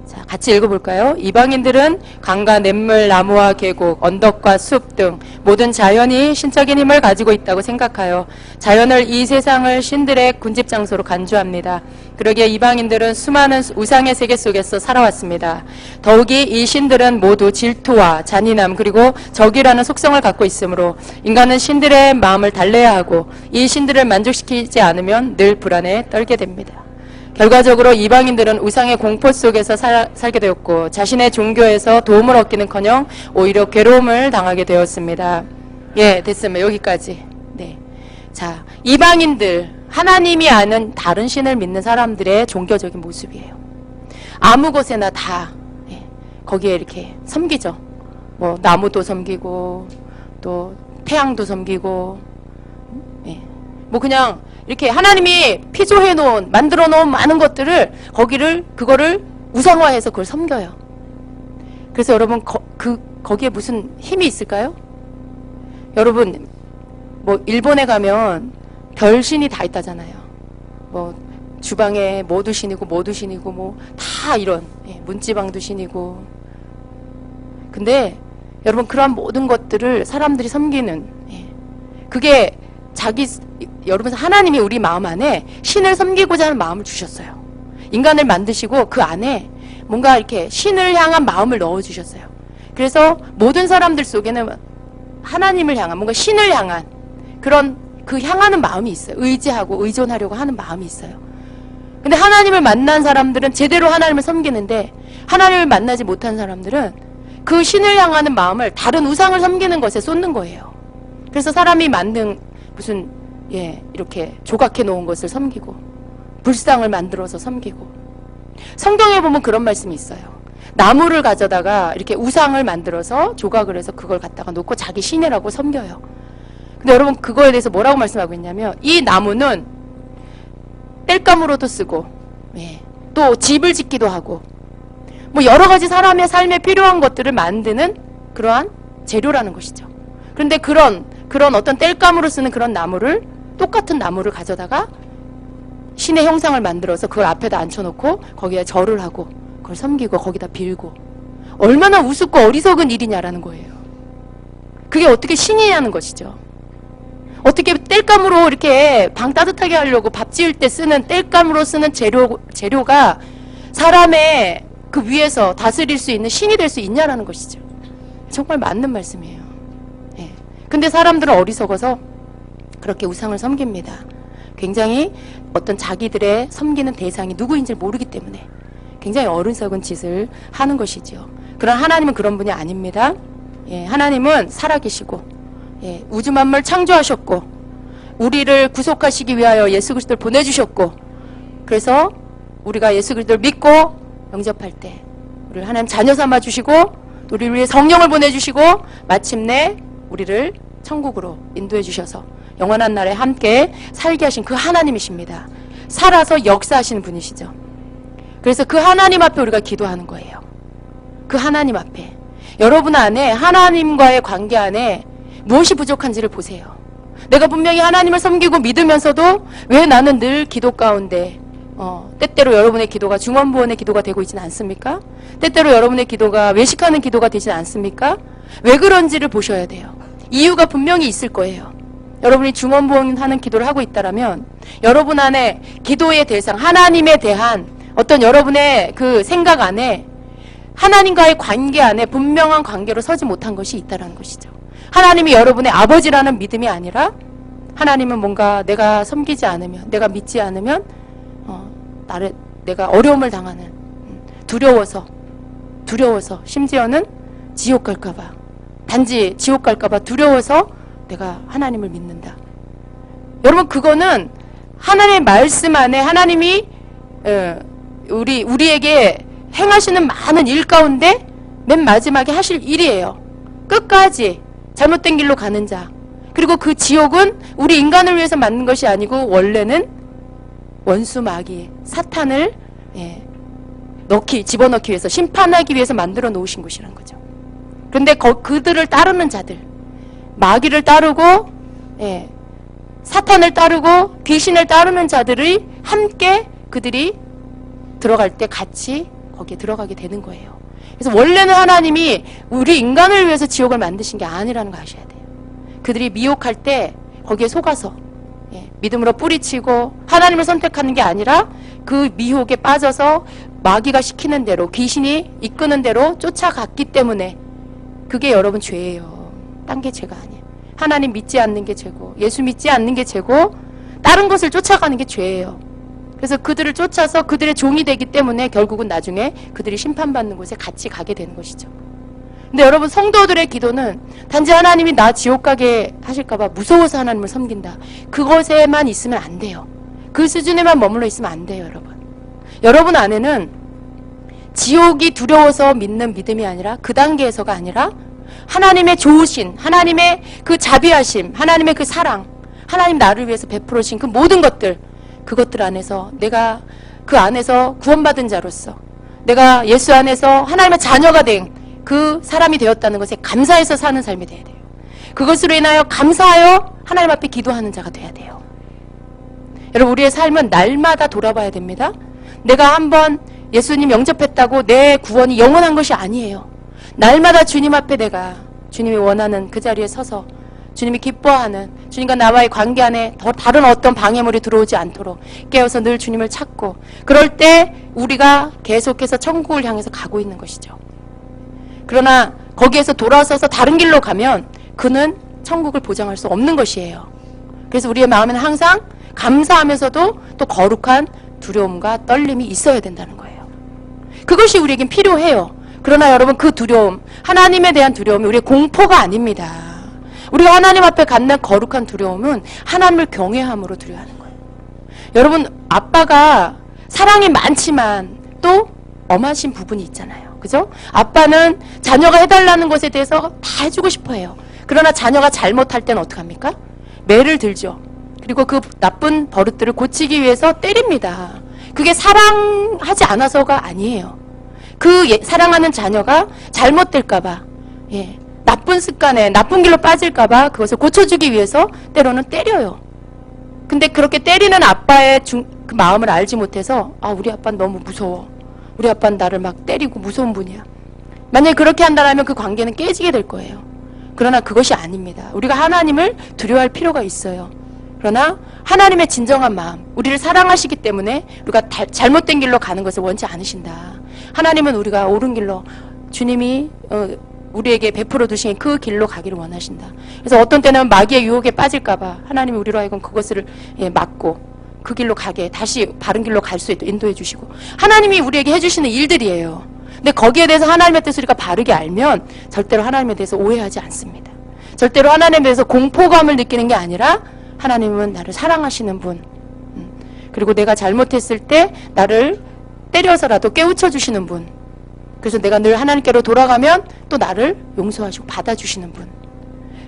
자, 같이 읽어볼까요? 이방인들은 강과 냇물, 나무와 계곡, 언덕과 숲 등 모든 자연이 신적인 힘을 가지고 있다고 생각하여 자연을 이 세상을 신들의 군집장소로 간주합니다. 그러기에 이방인들은 수많은 우상의 세계 속에서 살아왔습니다. 더욱이 이 신들은 모두 질투와 잔인함 그리고 적이라는 속성을 갖고 있으므로 인간은 신들의 마음을 달래야 하고 이 신들을 만족시키지 않으면 늘 불안에 떨게 됩니다. 결과적으로 이방인들은 우상의 공포 속에서 살게 되었고 자신의 종교에서 도움을 얻기는커녕 오히려 괴로움을 당하게 되었습니다. 예, 됐습니다. 여기까지. 네. 자, 이방인들, 하나님이 아는 다른 신을 믿는 사람들의 종교적인 모습이에요. 아무 곳에나 다 예, 거기에 이렇게 섬기죠. 뭐 나무도 섬기고 또 태양도 섬기고 예. 뭐 그냥 이렇게 하나님이 피조해 놓은, 만들어 놓은 많은 것들을, 그거를 우상화해서 그걸 섬겨요. 그래서 여러분, 거기에 무슨 힘이 있을까요? 여러분, 뭐, 일본에 가면 별신이 다 있다잖아요. 뭐, 주방에 뭐도 신이고, 뭐, 다 이런, 예, 문지방도 신이고. 근데, 여러분, 그러한 모든 것들을 사람들이 섬기는, 예, 그게 여러분 하나님이 우리 마음 안에 신을 섬기고자 하는 마음을 주셨어요. 인간을 만드시고 그 안에 뭔가 이렇게 신을 향한 마음을 넣어주셨어요. 그래서 모든 사람들 속에는 하나님을 향한 뭔가 신을 향한 그런 그 향하는 마음이 있어요. 의지하고 의존하려고 하는 마음이 있어요. 근데 하나님을 만난 사람들은 제대로 하나님을 섬기는데 하나님을 만나지 못한 사람들은 그 신을 향하는 마음을 다른 우상을 섬기는 것에 쏟는 거예요. 그래서 사람이 만든 무슨 이렇게 조각해 놓은 것을 섬기고 불상을 만들어서 섬기고 성경에 보면 그런 말씀이 있어요. 나무를 가져다가 이렇게 우상을 만들어서 조각을 해서 그걸 갖다가 놓고 자기 신이라고 섬겨요. 근데 여러분 그거에 대해서 뭐라고 말씀하고 있냐면 이 나무는 땔감으로도 쓰고 또 집을 짓기도 하고 뭐 여러 가지 사람의 삶에 필요한 것들을 만드는 그러한 재료라는 것이죠. 그런데 그런 어떤 땔감으로 쓰는 그런 나무를 똑같은 나무를 가져다가 신의 형상을 만들어서 그걸 앞에다 앉혀놓고 거기에 절을 하고 그걸 섬기고 거기다 빌고 얼마나 우습고 어리석은 일이냐라는 거예요. 그게 어떻게 신이냐는 것이죠. 어떻게 땔감으로 이렇게 방 따뜻하게 하려고 밥 지을 때 쓰는 땔감으로 쓰는 재료가 사람의 그 위에서 다스릴 수 있는 신이 될 수 있냐라는 것이죠. 정말 맞는 말씀이에요. 근데 사람들은 어리석어서 그렇게 우상을 섬깁니다. 굉장히 어떤 자기들의 섬기는 대상이 누구인지 모르기 때문에 굉장히 어리석은 짓을 하는 것이죠. 그러나 하나님은 그런 분이 아닙니다. 하나님은 살아계시고 우주 만물 창조하셨고 우리를 구속하시기 위하여 예수 그리스도를 보내주셨고 그래서 우리가 예수 그리스도를 믿고 영접할 때 우리를 하나님 자녀 삼아 주시고 우리를 위해 성령을 보내주시고 마침내 우리를 천국으로 인도해 주셔서 영원한 날에 함께 살게 하신 그 하나님이십니다. 살아서 역사하시는 분이시죠. 그래서 그 하나님 앞에 우리가 기도하는 거예요. 그 하나님 앞에 여러분 안에 하나님과의 관계 안에 무엇이 부족한지를 보세요. 내가 분명히 하나님을 섬기고 믿으면서도 왜 나는 늘 기도 가운데 때때로 여러분의 기도가 중원부원의 기도가 되고 있지는 않습니까? 때때로 여러분의 기도가 외식하는 기도가 되지는 않습니까? 왜 그런지를 보셔야 돼요. 이유가 분명히 있을 거예요. 여러분이 중원부원하는 기도를 하고 있다면 여러분 안에 기도의 대상, 하나님에 대한 어떤 여러분의 그 생각 안에 하나님과의 관계 안에 분명한 관계로 서지 못한 것이 있다는 것이죠. 하나님이 여러분의 아버지라는 믿음이 아니라 하나님은 뭔가 내가 섬기지 않으면, 내가 믿지 않으면 내가 어려움을 당하는, 두려워서 심지어는 지옥 갈까봐, 단지 지옥 갈까봐 두려워서 내가 하나님을 믿는다. 여러분, 그거는 하나님의 말씀 안에 하나님이 우리에게 행하시는 많은 일 가운데 맨 마지막에 하실 일이에요. 끝까지 잘못된 길로 가는 자. 그리고 그 지옥은 우리 인간을 위해서 만든 것이 아니고 원래는 원수 마귀, 사탄을 집어넣기 위해서, 심판하기 위해서 만들어 놓으신 곳이란 거죠. 그런데 그들을 따르는 자들, 마귀를 따르고 사탄을 따르고 귀신을 따르는 자들이 함께 그들이 들어갈 때 같이 거기에 들어가게 되는 거예요. 그래서 원래는 하나님이 우리 인간을 위해서 지옥을 만드신 게 아니라는 거 아셔야 돼요. 그들이 미혹할 때 거기에 속아서 믿음으로 뿌리치고 하나님을 선택하는 게 아니라 그 미혹에 빠져서 마귀가 시키는 대로, 귀신이 이끄는 대로 쫓아갔기 때문에 그게 여러분 죄예요. 딴 게 죄가 아니에요. 하나님 믿지 않는 게 죄고, 예수 믿지 않는 게 죄고, 다른 것을 쫓아가는 게 죄예요. 그래서 그들을 쫓아서 그들의 종이 되기 때문에 결국은 나중에 그들이 심판받는 곳에 같이 가게 되는 것이죠. 근데 여러분, 성도들의 기도는 단지 하나님이 나 지옥 가게 하실까봐 무서워서 하나님을 섬긴다, 그것에만 있으면 안 돼요. 그 수준에만 머물러 있으면 안 돼요. 여러분 안에는 지옥이 두려워서 믿는 믿음이 아니라, 그 단계에서가 아니라 하나님의 좋으신, 하나님의 그 자비하심, 하나님의 그 사랑, 하나님 나를 위해서 베풀어 주신 그 모든 것들, 그것들 안에서 내가 그 안에서 구원받은 자로서, 내가 예수 안에서 하나님의 자녀가 된 그 사람이 되었다는 것에 감사해서 사는 삶이 돼야 돼요. 그것으로 인하여 감사하여 하나님 앞에 기도하는 자가 돼야 돼요. 여러분, 우리의 삶은 날마다 돌아봐야 됩니다. 내가 한번 예수님 영접했다고 내 구원이 영원한 것이 아니에요. 날마다 주님 앞에 내가 주님이 원하는 그 자리에 서서 주님이 기뻐하는, 주님과 나와의 관계 안에 더 다른 어떤 방해물이 들어오지 않도록 깨어서 늘 주님을 찾고, 그럴 때 우리가 계속해서 천국을 향해서 가고 있는 것이죠. 그러나 거기에서 돌아서서 다른 길로 가면 그는 천국을 보장할 수 없는 것이에요. 그래서 우리의 마음에는 항상 감사하면서도 또 거룩한 두려움과 떨림이 있어야 된다는 거예요. 그것이 우리에겐 필요해요. 그러나 여러분, 그 두려움, 하나님에 대한 두려움이 우리의 공포가 아닙니다. 우리가 하나님 앞에 갖는 거룩한 두려움은 하나님을 경외함으로 두려워하는 거예요. 여러분, 아빠가 사랑이 많지만 또 엄하신 부분이 있잖아요. 그죠? 아빠는 자녀가 해달라는 것에 대해서 다 해주고 싶어 해요. 그러나 자녀가 잘못할 때는 어떡합니까? 매를 들죠. 그리고 그 나쁜 버릇들을 고치기 위해서 때립니다. 그게 사랑하지 않아서가 아니에요. 그 사랑하는 자녀가 잘못될까봐, 나쁜 습관에, 나쁜 길로 빠질까봐 그것을 고쳐주기 위해서 때로는 때려요. 근데 그렇게 때리는 아빠의 그 마음을 알지 못해서, 우리 아빠는 너무 무서워, 우리 아빠는 나를 막 때리고 무서운 분이야, 만약에 그렇게 한다면 그 관계는 깨지게 될 거예요. 그러나 그것이 아닙니다. 우리가 하나님을 두려워할 필요가 있어요. 그러나 하나님의 진정한 마음, 우리를 사랑하시기 때문에 우리가 잘못된 길로 가는 것을 원치 않으신다. 하나님은 우리가 옳은 길로, 주님이 우리에게 베풀어 두신 그 길로 가기를 원하신다. 그래서 어떤 때는 마귀의 유혹에 빠질까봐 하나님이 우리로 하여금 그것을 막고 그 길로 가게, 다시 바른 길로 갈 수 있도록 인도해 주시고, 하나님이 우리에게 해주시는 일들이에요. 근데 거기에 대해서 하나님의 뜻을 우리가 바르게 알면 절대로 하나님에 대해서 오해하지 않습니다. 절대로 하나님에 대해서 공포감을 느끼는 게 아니라, 하나님은 나를 사랑하시는 분, 그리고 내가 잘못했을 때 나를 때려서라도 깨우쳐 주시는 분, 그래서 내가 늘 하나님께로 돌아가면 또 나를 용서하시고 받아주시는 분,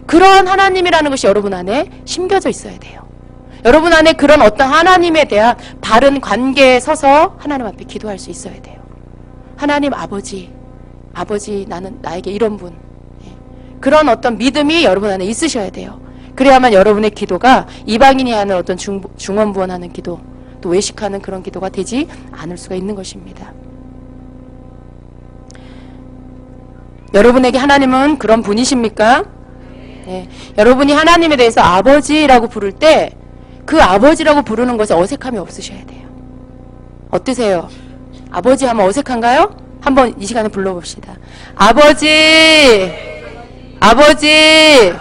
그런 하나님이라는 것이 여러분 안에 심겨져 있어야 돼요. 여러분 안에 그런 어떤 하나님에 대한 바른 관계에 서서 하나님 앞에 기도할 수 있어야 돼요. 하나님 아버지, 나에게 이런 분, 그런 어떤 믿음이 여러분 안에 있으셔야 돼요. 그래야만 여러분의 기도가 이방인이 하는 어떤 중언부언하는 기도, 또 외식하는 그런 기도가 되지 않을 수가 있는 것입니다. 여러분에게 하나님은 그런 분이십니까? 네. 여러분이 하나님에 대해서 아버지라고 부를 때 그 아버지라고 부르는 것에 어색함이 없으셔야 돼요. 어떠세요? 아버지 하면 어색한가요? 한번 이 시간에 불러봅시다. 아버지! 아버지!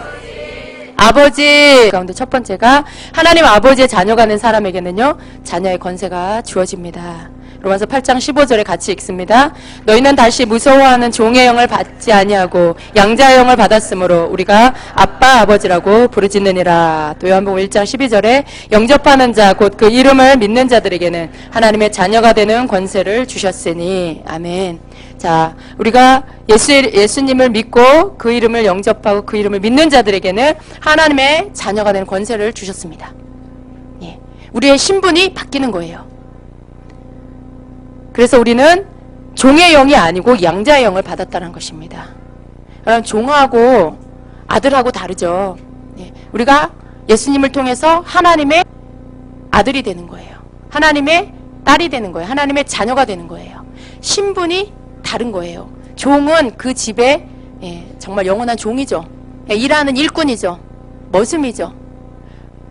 아버지! 가운데 첫 번째가 하나님 아버지의 자녀가 된 사람에게는요, 자녀의 권세가 주어집니다. 로마서 8장 15절에 같이 읽습니다. 너희는 다시 무서워하는 종의 영을 받지 아니하고 양자의 영을 받았으므로 우리가 아빠 아버지라고 부르짖느니라. 또 요한복음 1장 12절에 영접하는 자 곧 그 이름을 믿는 자들에게는 하나님의 자녀가 되는 권세를 주셨으니. 아멘. 자, 우리가 예수님을 믿고 그 이름을 영접하고 그 이름을 믿는 자들에게는 하나님의 자녀가 되는 권세를 주셨습니다. 예. 우리의 신분이 바뀌는 거예요. 그래서 우리는 종의 영이 아니고 양자의 영을 받았다는 것입니다. 그럼 종하고 아들하고 다르죠. 예. 우리가 예수님을 통해서 하나님의 아들이 되는 거예요. 하나님의 딸이 되는 거예요. 하나님의 자녀가 되는 거예요. 신분이 다른 거예요. 종은 그 집에 정말 영원한 종이죠. 일하는 일꾼이죠. 머슴이죠.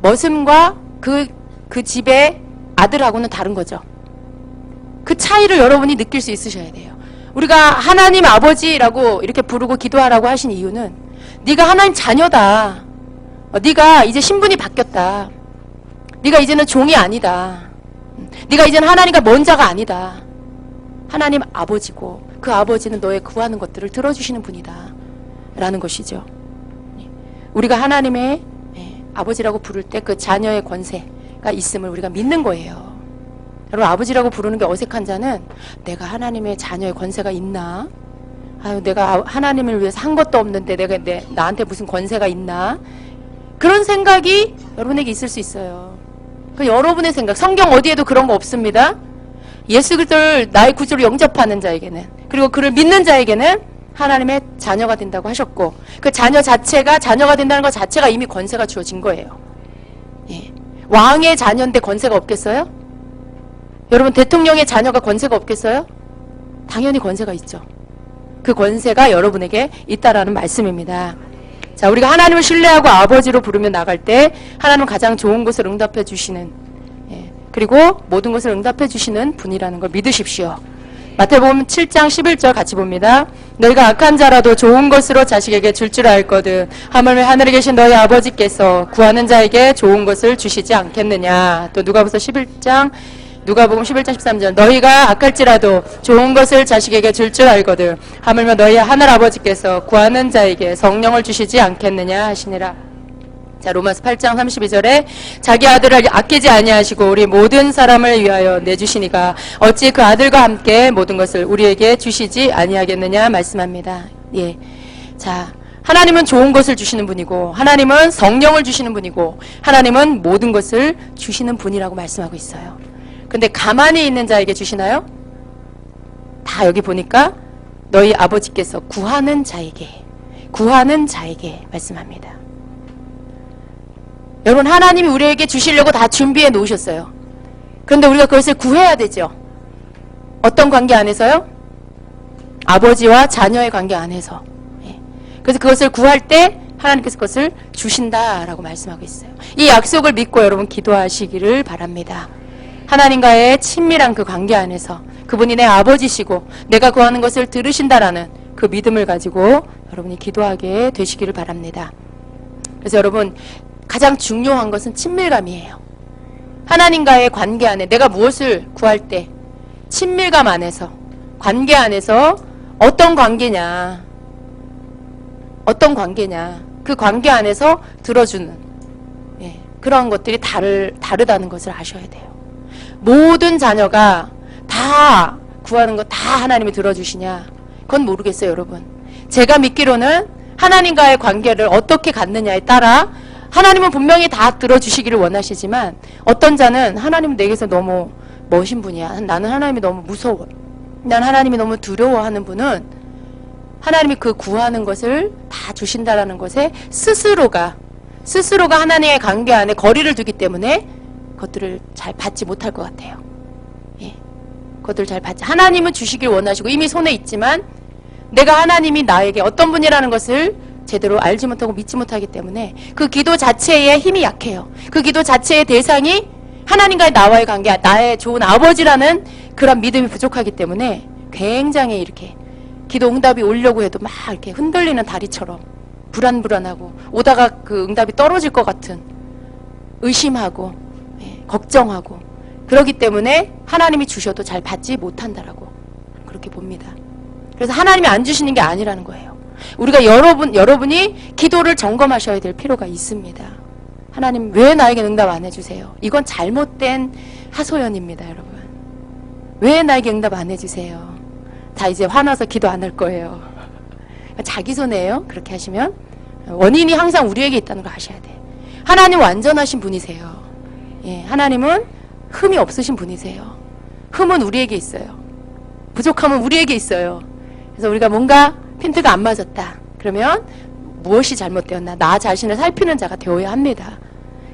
머슴과 그 집의 아들하고는 다른 거죠. 그 차이를 여러분이 느낄 수 있으셔야 돼요. 우리가 하나님 아버지라고 이렇게 부르고 기도하라고 하신 이유는 네가 하나님 자녀다. 네가 이제 신분이 바뀌었다. 네가 이제는 종이 아니다. 네가 이제는 하나님과 먼 자가 아니다. 하나님 아버지고 그 아버지는 너의 구하는 것들을 들어주시는 분이다 라는 것이죠. 우리가 하나님의 아버지라고 부를 때 그 자녀의 권세가 있음을 우리가 믿는 거예요. 여러분, 아버지라고 부르는 게 어색한 자는 내가 하나님의 자녀의 권세가 있나? 아유, 내가 하나님을 위해서 한 것도 없는데 나한테 무슨 권세가 있나? 그런 생각이 여러분에게 있을 수 있어요. 그 여러분의 생각, 성경 어디에도 그런 거 없습니다. 예수 그리스도를 나의 구주로 영접하는 자에게는, 그리고 그를 믿는 자에게는 하나님의 자녀가 된다고 하셨고, 그 자녀 자체가 자녀가 된다는 것 자체가 이미 권세가 주어진 거예요. 예. 왕의 자녀인데 권세가 없겠어요? 여러분, 대통령의 자녀가 권세가 없겠어요? 당연히 권세가 있죠. 그 권세가 여러분에게 있다라는 말씀입니다. 자, 우리가 하나님을 신뢰하고 아버지로 부르며 나갈 때 하나님은 가장 좋은 것을 응답해 주시는, 그리고 모든 것을 응답해 주시는 분이라는 걸 믿으십시오. 마태복음 7장 11절 같이 봅니다. 너희가 악한 자라도 좋은 것으로 자식에게 줄 줄 알거든 하물며 하늘에 계신 너희 아버지께서 구하는 자에게 좋은 것을 주시지 않겠느냐. 또 누가복음 11장 13절 너희가 악할지라도 좋은 것을 자식에게 줄 줄 알거든 하물며 너희 하늘아버지께서 구하는 자에게 성령을 주시지 않겠느냐 하시니라. 자, 로마서 8장 32절에 자기 아들을 아끼지 아니하시고 우리 모든 사람을 위하여 내주시니가 어찌 그 아들과 함께 모든 것을 우리에게 주시지 아니하겠느냐 말씀합니다. 예. 자, 하나님은 좋은 것을 주시는 분이고 하나님은 성령을 주시는 분이고 하나님은 모든 것을 주시는 분이라고 말씀하고 있어요. 근데 가만히 있는 자에게 주시나요? 다 여기 보니까 너희 아버지께서 구하는 자에게 말씀합니다. 여러분, 하나님이 우리에게 주시려고 다 준비해 놓으셨어요. 그런데 우리가 그것을 구해야 되죠. 어떤 관계 안에서요? 아버지와 자녀의 관계 안에서. 그래서 그것을 구할 때 하나님께서 그것을 주신다라고 말씀하고 있어요. 이 약속을 믿고 여러분 기도하시기를 바랍니다. 하나님과의 친밀한 그 관계 안에서 그분이 내 아버지시고 내가 구하는 것을 들으신다라는 그 믿음을 가지고 여러분이 기도하게 되시기를 바랍니다. 그래서 여러분, 가장 중요한 것은 친밀감이에요. 하나님과의 관계 안에 내가 무엇을 구할 때 친밀감 안에서, 관계 안에서 어떤 관계냐, 그 관계 안에서 들어주는 그런 것들이 다르다는 것을 아셔야 돼요. 모든 자녀가 다 구하는 거 다 하나님이 들어주시냐? 그건 모르겠어요, 여러분. 제가 믿기로는 하나님과의 관계를 어떻게 갖느냐에 따라 하나님은 분명히 다 들어주시기를 원하시지만 어떤 자는 하나님은 내게서 너무 멋진 분이야. 나는 하나님이 너무 무서워. 난 하나님이 너무 두려워하는 분은 하나님이 그 구하는 것을 다 주신다라는 것에 스스로가 하나님의 관계 안에 거리를 두기 때문에 그것들을 잘 받지 못할 것 같아요. 그것들을 잘 받지. 하나님은 주시길 원하시고 이미 손에 있지만 내가 하나님이 나에게 어떤 분이라는 것을 제대로 알지 못하고 믿지 못하기 때문에 그 기도 자체의 힘이 약해요. 그 기도 자체의 대상이 하나님과의 나와의 관계, 나의 좋은 아버지라는 그런 믿음이 부족하기 때문에 굉장히 이렇게 기도 응답이 오려고 해도 막 이렇게 흔들리는 다리처럼 불안불안하고 오다가 그 응답이 떨어질 것 같은 의심하고 걱정하고 그렇기 때문에 하나님이 주셔도 잘 받지 못한다라고 그렇게 봅니다. 그래서 하나님이 안 주시는 게 아니라는 거예요. 우리가 여러분이 기도를 점검하셔야 될 필요가 있습니다. 하나님 왜 나에게 응답 안 해주세요? 이건 잘못된 하소연입니다, 여러분. 왜 나에게 응답 안 해주세요? 다 이제 화나서 기도 안 할 거예요. 자기 손해예요. 그렇게 하시면 원인이 항상 우리에게 있다는 걸 아셔야 돼. 하나님 완전하신 분이세요. 예, 하나님은 흠이 없으신 분이세요. 흠은 우리에게 있어요. 부족함은 우리에게 있어요. 그래서 우리가 뭔가 핀트가 안 맞았다. 그러면 무엇이 잘못되었나? 나 자신을 살피는 자가 되어야 합니다.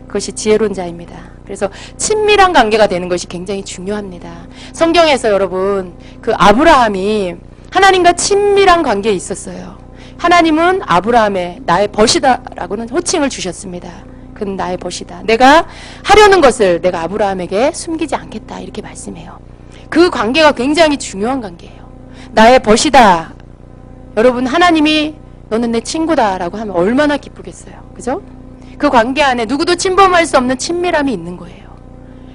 그것이 지혜로운 자입니다. 그래서 친밀한 관계가 되는 것이 굉장히 중요합니다. 성경에서 여러분 그 아브라함이 하나님과 친밀한 관계에 있었어요. 하나님은 아브라함의 나의 벗이다라고는 호칭을 주셨습니다. 그는 나의 벗이다. 내가 하려는 것을 내가 아브라함에게 숨기지 않겠다 이렇게 말씀해요. 그 관계가 굉장히 중요한 관계예요. 나의 벗이다. 여러분 하나님이 너는 내 친구다라고 하면 얼마나 기쁘겠어요. 그죠? 그 관계 안에 누구도 침범할 수 없는 친밀함이 있는 거예요.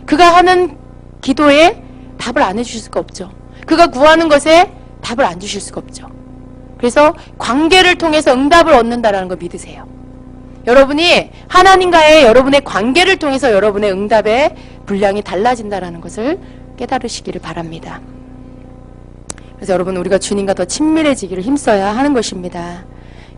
그가 하는 기도에 답을 안 해주실 수가 없죠. 그가 구하는 것에 답을 안 주실 수가 없죠. 그래서 관계를 통해서 응답을 얻는다라는 걸 믿으세요. 여러분이 하나님과의 여러분의 관계를 통해서 여러분의 응답의 분량이 달라진다라는 것을 깨달으시기를 바랍니다. 그래서 여러분 우리가 주님과 더 친밀해지기를 힘써야 하는 것입니다.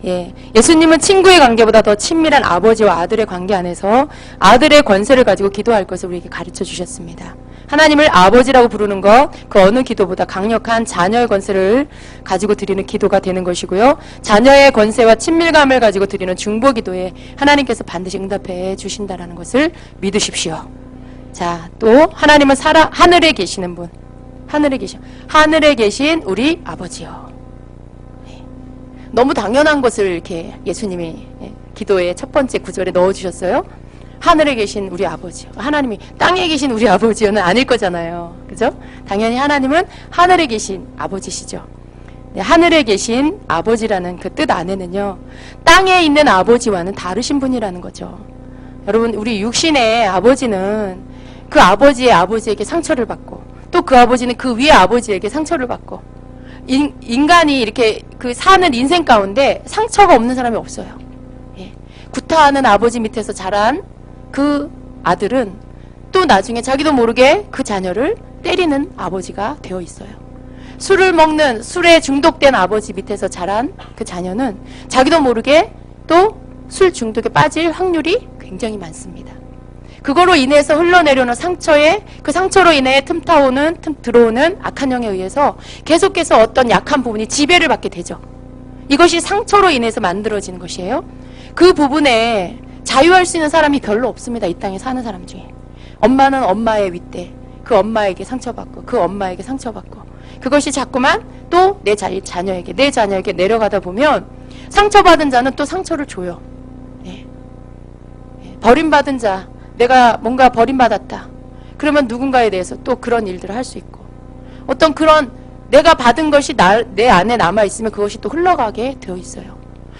예, 예수님은 친구의 관계보다 더 친밀한 아버지와 아들의 관계 안에서 아들의 권세를 가지고 기도할 것을 우리에게 가르쳐 주셨습니다. 하나님을 아버지라고 부르는 것, 그 어느 기도보다 강력한 자녀의 권세를 가지고 드리는 기도가 되는 것이고요. 자녀의 권세와 친밀감을 가지고 드리는 중보 기도에 하나님께서 반드시 응답해 주신다는 것을 믿으십시오. 자, 또 하나님은 하늘에 계시는 분, 하늘에 계신 우리 아버지요. 너무 당연한 것을 이렇게 예수님이 기도의 첫 번째 구절에 넣어주셨어요. 하늘에 계신 우리 아버지요. 하나님이 땅에 계신 우리 아버지요는 아닐 거잖아요. 그죠? 당연히 하나님은 하늘에 계신 아버지시죠. 네, 하늘에 계신 아버지라는 그 뜻 안에는요, 땅에 있는 아버지와는 다르신 분이라는 거죠. 여러분, 우리 육신의 아버지는 그 아버지의 아버지에게 상처를 받고, 또 그 아버지는 그 위의 아버지에게 상처를 받고, 인간이 이렇게 그 사는 인생 가운데 상처가 없는 사람이 없어요. 예. 구타하는 아버지 밑에서 자란 그 아들은 또 나중에 자기도 모르게 그 자녀를 때리는 아버지가 되어 있어요. 술을 먹는 술에 중독된 아버지 밑에서 자란 그 자녀는 자기도 모르게 또 술 중독에 빠질 확률이 굉장히 많습니다. 그거로 인해서 흘러내려오는 상처에 그 상처로 인해 들어오는 악한 영에 의해서 계속해서 어떤 약한 부분이 지배를 받게 되죠. 이것이 상처로 인해서 만들어지는 것이에요. 그 부분에 자유할 수 있는 사람이 별로 없습니다. 이 땅에 사는 사람 중에. 엄마는 엄마의 윗대, 그 엄마에게 상처받고 그 엄마에게 상처받고 그것이 자꾸만 또 내 자녀에게 내려가다 보면 상처받은 자는 또 상처를 줘요. 예. 버림받은 자, 내가 뭔가 버림받았다. 그러면 누군가에 대해서 또 그런 일들을 할 수 있고 어떤 그런 내가 받은 것이 내 안에 남아있으면 그것이 또 흘러가게 되어 있어요.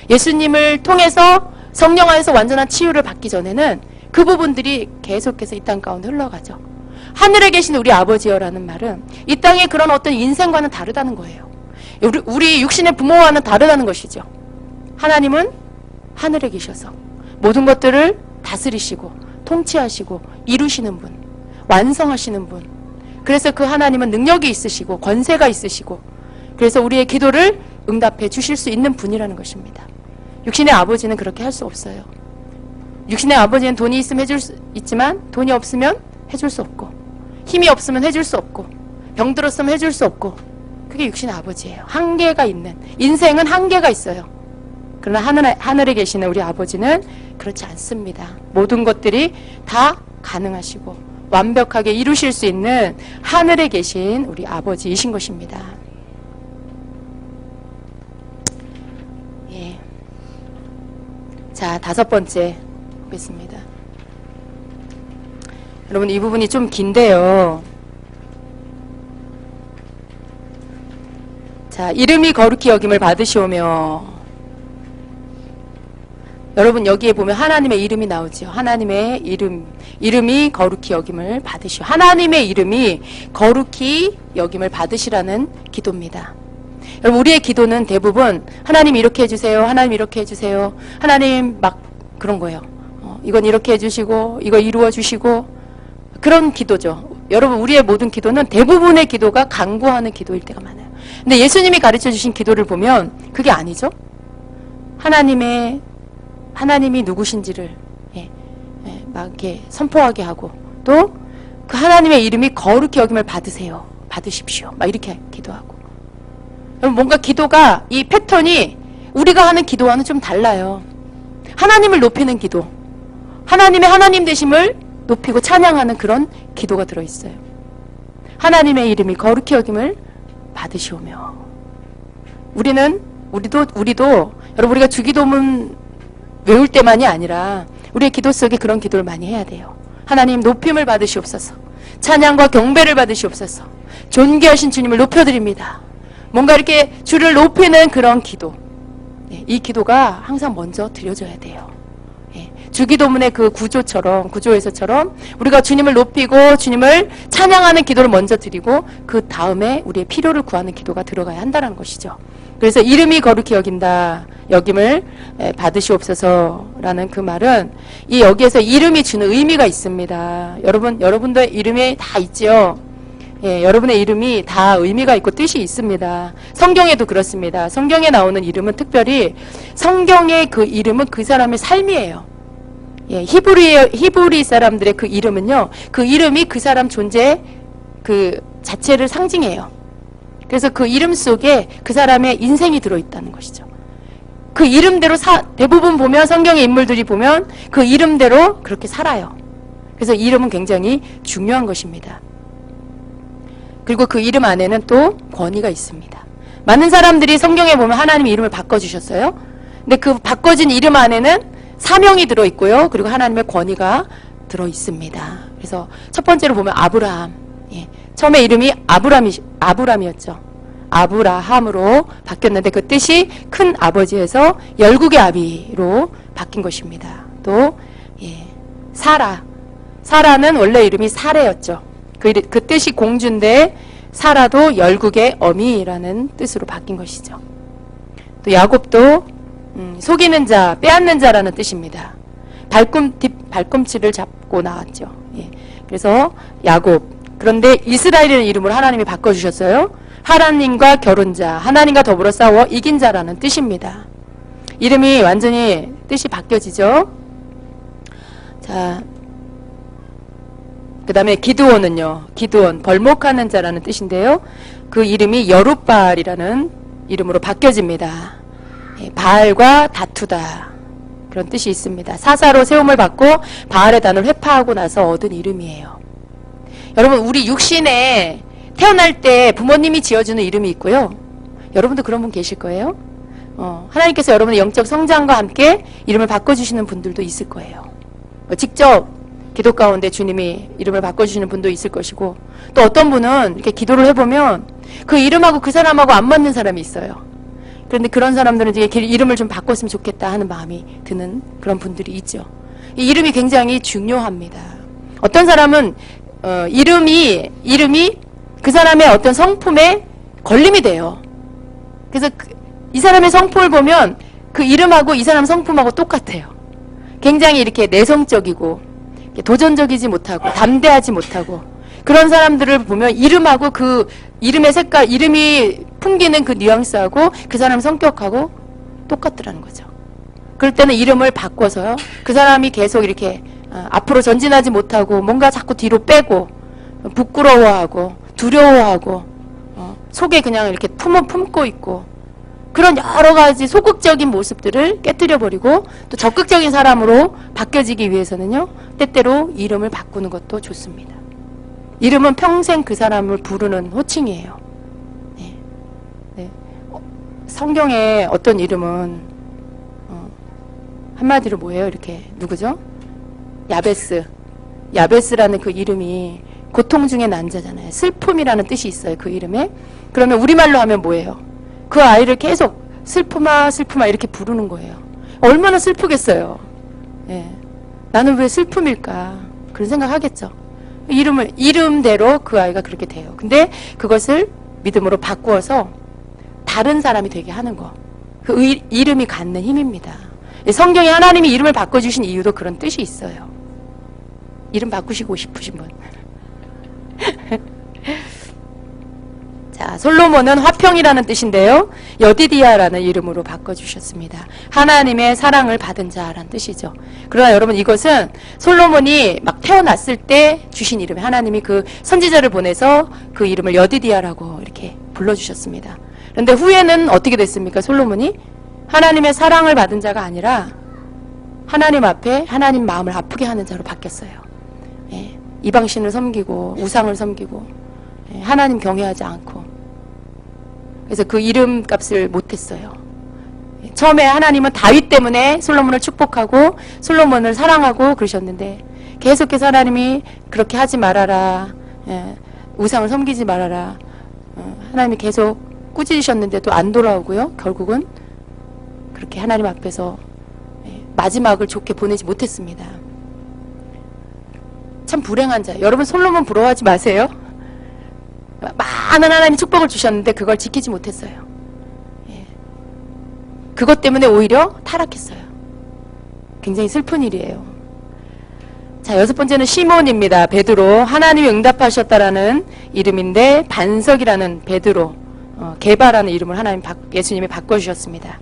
예수님을 통해서 성령 안에서 완전한 치유를 받기 전에는 그 부분들이 계속해서 이 땅 가운데 흘러가죠. 하늘에 계신 우리 아버지여라는 말은 이 땅의 그런 어떤 인생과는 다르다는 거예요. 우리 육신의 부모와는 다르다는 것이죠. 하나님은 하늘에 계셔서 모든 것들을 다스리시고 통치하시고 이루시는 분, 완성하시는 분. 그래서 그 하나님은 능력이 있으시고 권세가 있으시고 그래서 우리의 기도를 응답해 주실 수 있는 분이라는 것입니다. 육신의 아버지는 그렇게 할 수 없어요. 육신의 아버지는 돈이 있으면 해줄 수 있지만 돈이 없으면 해줄 수 없고 힘이 없으면 해줄 수 없고 병들었으면 해줄 수 없고 그게 육신의 아버지예요. 한계가 있는 인생은 한계가 있어요. 그러나 하늘에 계시는 우리 아버지는 그렇지 않습니다. 모든 것들이 다 가능하시고 완벽하게 이루실 수 있는 하늘에 계신 우리 아버지이신 것입니다. 예. 자, 5번째 보겠습니다. 여러분 이 부분이 좀 긴데요. 자, 이름이 거룩히 여김을 받으시오며 여러분 여기에 보면 하나님의 이름이 나오죠. 하나님의 이름이 거룩히 여김을 받으시오. 하나님의 이름이 거룩히 여김을 받으시라는 기도입니다. 여러분 우리의 기도는 대부분 하나님 이렇게 해주세요. 하나님 이렇게 해주세요. 하나님 막 그런 거예요. 이건 이렇게 해주시고 이거 이루어 주시고 그런 기도죠. 여러분 우리의 모든 기도는 대부분의 기도가 간구하는 기도일 때가 많아요. 근데 예수님이 가르쳐 주신 기도를 보면 그게 아니죠. 하나님이 누구신지를 막 이렇게 선포하게 하고 또 그 하나님의 이름이 거룩히 여김을 받으십시오. 막 이렇게 기도하고. 여러분 뭔가 기도가 이 패턴이 우리가 하는 기도와는 좀 달라요. 하나님을 높이는 기도, 하나님의 하나님 되심을 높이고 찬양하는 그런 기도가 들어있어요. 하나님의 이름이 거룩히 여김을 받으시오며. 우리도 여러분 우리가 주기도문 외울 때만이 아니라 우리의 기도 속에 그런 기도를 많이 해야 돼요. 하나님 높임을 받으시옵소서. 찬양과 경배를 받으시옵소서. 존귀하신 주님을 높여드립니다. 뭔가 이렇게 주를 높이는 그런 기도. 이 기도가 항상 먼저 드려져야 돼요. 주기도문의 그 구조에서처럼 우리가 주님을 높이고 주님을 찬양하는 기도를 먼저 드리고 그 다음에 우리의 필요를 구하는 기도가 들어가야 한다는 것이죠. 그래서 이름이 거룩히 여김을 받으시옵소서라는 그 말은 여기에서 이름이 주는 의미가 있습니다. 여러분들 이름이 다 있죠. 여러분의 이름이 다 의미가 있고 뜻이 있습니다. 성경에도 그렇습니다. 성경에 나오는 이름은 특별히 성경의 그 이름은 그 사람의 삶이에요. 히브리 사람들의 그 이름은요, 그 이름이 그 사람 존재 그 자체를 상징해요. 그래서 그 이름 속에 그 사람의 인생이 들어있다는 것이죠. 그 이름대로 대부분 보면 성경의 인물들이 보면 그 이름대로 그렇게 살아요. 그래서 이름은 굉장히 중요한 것입니다. 그리고 그 이름 안에는 또 권위가 있습니다. 많은 사람들이 성경에 보면 하나님의 이름을 바꿔주셨어요. 근데 그 바꿔진 이름 안에는 사명이 들어있고요. 그리고 하나님의 권위가 들어있습니다. 그래서 첫 번째로 보면 아브라함. 처음에 이름이 아브람이었죠. 아브라함으로 바뀌었는데 그 뜻이 큰 아버지에서 열국의 아비로 바뀐 것입니다. 또 사라는 원래 이름이 사레였죠. 그 뜻이 공주인데 사라도 열국의 어미라는 뜻으로 바뀐 것이죠. 또 야곱도 속이는 자, 빼앗는 자라는 뜻입니다. 발꿈치를 잡고 나왔죠. 그래서 야곱. 그런데 이스라엘이라는 이름으로 하나님이 바꿔주셨어요. 하나님과 겨룬자, 하나님과 더불어 싸워 이긴 자라는 뜻입니다. 이름이 완전히 뜻이 바뀌어지죠. 자, 그 다음에 기드온은요. 기드온, 벌목하는 자라는 뜻인데요. 그 이름이 여룻바알이라는 이름으로 바뀌어집니다. 바알과 다투다. 그런 뜻이 있습니다. 사사로 세움을 받고 바알의 단을 회파하고 나서 얻은 이름이에요. 여러분 우리 육신에 태어날 때 부모님이 지어주는 이름이 있고요. 여러분도 그런 분 계실 거예요. 하나님께서 여러분의 영적 성장과 함께 이름을 바꿔주시는 분들도 있을 거예요. 직접 기도 가운데 주님이 이름을 바꿔주시는 분도 있을 것이고 또 어떤 분은 이렇게 기도를 해보면 그 이름하고 그 사람하고 안 맞는 사람이 있어요. 그런데 그런 사람들은 이제 이름을 좀 바꿨으면 좋겠다 하는 마음이 드는 그런 분들이 있죠. 이 이름이 굉장히 중요합니다. 어떤 사람은 이름이 그 사람의 어떤 성품에 걸림이 돼요. 그래서 이 사람의 성품을 보면 그 이름하고 이 사람 성품하고 똑같아요. 굉장히 이렇게 내성적이고 도전적이지 못하고 담대하지 못하고 그런 사람들을 보면 이름하고 그 이름의 색깔, 이름이 풍기는 그 뉘앙스하고 그 사람 성격하고 똑같더라는 거죠. 그럴 때는 이름을 바꿔서요. 그 사람이 계속 이렇게 앞으로 전진하지 못하고 뭔가 자꾸 뒤로 빼고 부끄러워하고 두려워하고 속에 그냥 이렇게 품고 있고 그런 여러 가지 소극적인 모습들을 깨뜨려 버리고 또 적극적인 사람으로 바뀌어지기 위해서는요. 때때로 이름을 바꾸는 것도 좋습니다. 이름은 평생 그 사람을 부르는 호칭이에요. 성경에 어떤 이름은 한마디로 뭐예요? 이렇게 누구죠? 야베스라는 그 이름이 고통 중에 난 자잖아요. 슬픔이라는 뜻이 있어요. 그 이름에. 그러면 우리말로 하면 뭐예요? 그 아이를 계속 슬픔아 슬픔아 이렇게 부르는 거예요. 얼마나 슬프겠어요. 예. 나는 왜 슬픔일까? 그런 생각하겠죠. 이름대로 그 아이가 그렇게 돼요. 근데 그것을 믿음으로 바꾸어서 다른 사람이 되게 하는 거. 그 이름이 갖는 힘입니다. 성경에 하나님이 이름을 바꿔주신 이유도 그런 뜻이 있어요. 이름 바꾸시고 싶으신 분. 자, 솔로몬은 화평이라는 뜻인데요. 여디디아라는 이름으로 바꿔주셨습니다. 하나님의 사랑을 받은 자라는 뜻이죠. 그러나 여러분, 이것은 솔로몬이 막 태어났을 때 주신 이름에 하나님이 그 선지자를 보내서 그 이름을 여디디아라고 이렇게 불러주셨습니다. 그런데 후에는 어떻게 됐습니까? 솔로몬이 하나님의 사랑을 받은 자가 아니라 하나님 앞에 하나님 마음을 아프게 하는 자로 바뀌었어요. 예, 이방신을 섬기고 우상을 섬기고 하나님 경외하지 않고, 그래서 그 이름값을 못했어요. 처음에 하나님은 다윗 때문에 솔로몬을 축복하고 솔로몬을 사랑하고 그러셨는데 계속해서 하나님이 그렇게 하지 말아라, 우상을 섬기지 말아라, 하나님이 계속 꾸짖으셨는데도 안 돌아오고요. 결국은 그렇게 하나님 앞에서 마지막을 좋게 보내지 못했습니다. 참 불행한 자. 여러분, 솔로몬 부러워하지 마세요. 많은 하나님이 축복을 주셨는데 그걸 지키지 못했어요. 그것 때문에 오히려 타락했어요. 굉장히 슬픈 일이에요. 자, 6번째는 시몬입니다. 베드로. 하나님이 응답하셨다라는 이름인데 반석이라는 베드로, 게바라는 이름을 예수님이 바꿔주셨습니다.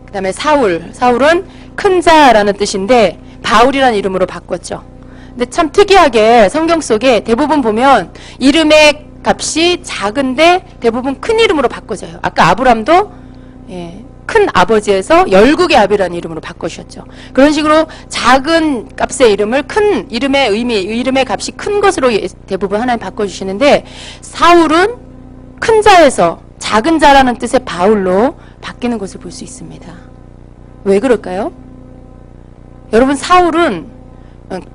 그 다음에 사울은 큰 자라는 뜻인데 바울이라는 이름으로 바꿨죠. 근데 참 특이하게 성경 속에 대부분 보면 이름의 값이 작은데 대부분 큰 이름으로 바꿔져요. 아까 아브람도 큰 아버지에서 열국의 아비라는 이름으로 바꿔주셨죠. 그런 식으로 작은 값의 이름을 큰 이름의 값이 큰 것으로 대부분 하나님 바꿔주시는데, 사울은 큰 자에서 작은 자라는 뜻의 바울로 바뀌는 것을 볼 수 있습니다. 왜 그럴까요? 여러분,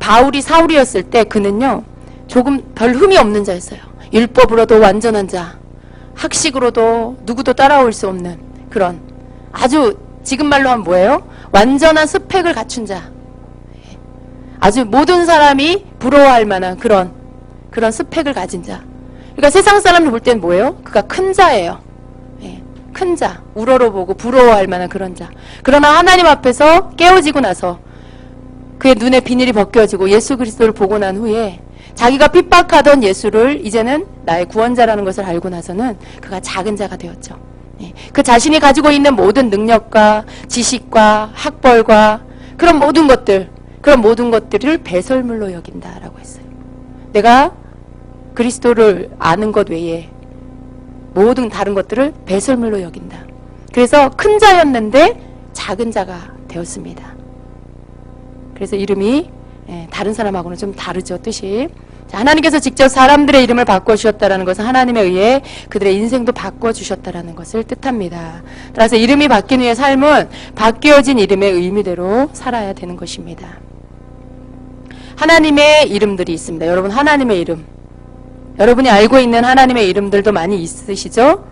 바울이 사울이었을 때 그는요, 조금 별 흠이 없는 자였어요. 율법으로도 완전한 자, 학식으로도 누구도 따라올 수 없는 그런, 아주 지금 말로 하면 뭐예요? 완전한 스펙을 갖춘 자, 아주 모든 사람이 부러워할 만한 그런 스펙을 가진 자. 그러니까 세상 사람이 볼 때는 뭐예요? 그가 큰 자예요. 큰 자, 우러러보고 부러워할 만한 그런 자. 그러나 하나님 앞에서 깨어지고 나서 그의 눈에 비닐이 벗겨지고 예수 그리스도를 보고 난 후에 자기가 핍박하던 예수를 이제는 나의 구원자라는 것을 알고 나서는 그가 작은 자가 되었죠. 그 자신이 가지고 있는 모든 능력과 지식과 학벌과 그런 모든 것들을 배설물로 여긴다라고 했어요. 내가 그리스도를 아는 것 외에 모든 다른 것들을 배설물로 여긴다. 그래서 큰 자였는데 작은 자가 되었습니다. 그래서 이름이 다른 사람하고는 좀 다르죠, 뜻이. 자, 하나님께서 직접 사람들의 이름을 바꿔주셨다는 것은 하나님에 의해 그들의 인생도 바꿔주셨다는 것을 뜻합니다. 따라서 이름이 바뀐 후의 삶은 바뀌어진 이름의 의미대로 살아야 되는 것입니다. 하나님의 이름들이 있습니다. 여러분, 하나님의 이름, 여러분이 알고 있는 하나님의 이름들도 많이 있으시죠?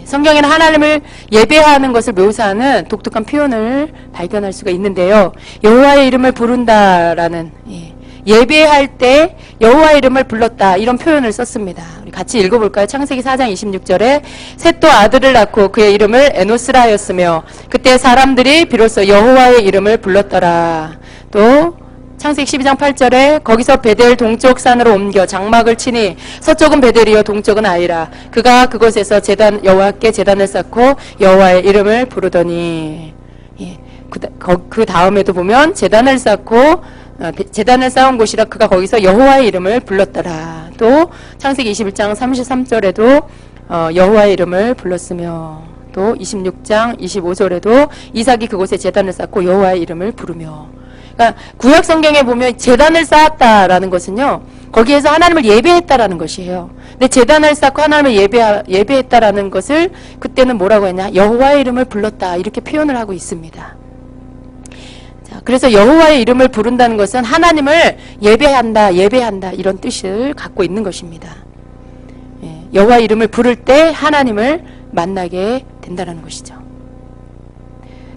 성경에는 하나님을 예배하는 것을 묘사하는 독특한 표현을 발견할 수가 있는데요. 여호와의 이름을 부른다라는, 예배할 때 여호와의 이름을 불렀다, 이런 표현을 썼습니다. 우리 같이 읽어볼까요? 창세기 4장 26절에 셋도 아들을 낳고 그의 이름을 에노스라 하였으며 그때 사람들이 비로소 여호와의 이름을 불렀더라. 또 창세기 12장 8절에 거기서 베델 동쪽 산으로 옮겨 장막을 치니 서쪽은 베델이요 동쪽은 아이라. 그가 그곳에서 여호와께 제단을 쌓고 여호와의 이름을 부르더니. 그 다음에도 보면 제단을 쌓은 곳이라 그가 거기서 여호와의 이름을 불렀더라. 또 창세기 21장 33절에도 여호와의 이름을 불렀으며, 또 26장 25절에도 이삭이 그곳에 제단을 쌓고 여호와의 이름을 부르며. 그러니까 구약 성경에 보면 제단을 쌓았다라는 것은요, 거기에서 하나님을 예배했다라는 것이에요. 근데 제단을 쌓고 하나님을 예배했다라는 것을 그때는 뭐라고 했냐? 여호와의 이름을 불렀다, 이렇게 표현을 하고 있습니다. 자, 그래서 여호와의 이름을 부른다는 것은 하나님을 예배한다 이런 뜻을 갖고 있는 것입니다. 여호와의 이름을 부를 때 하나님을 만나게 된다는 것이죠.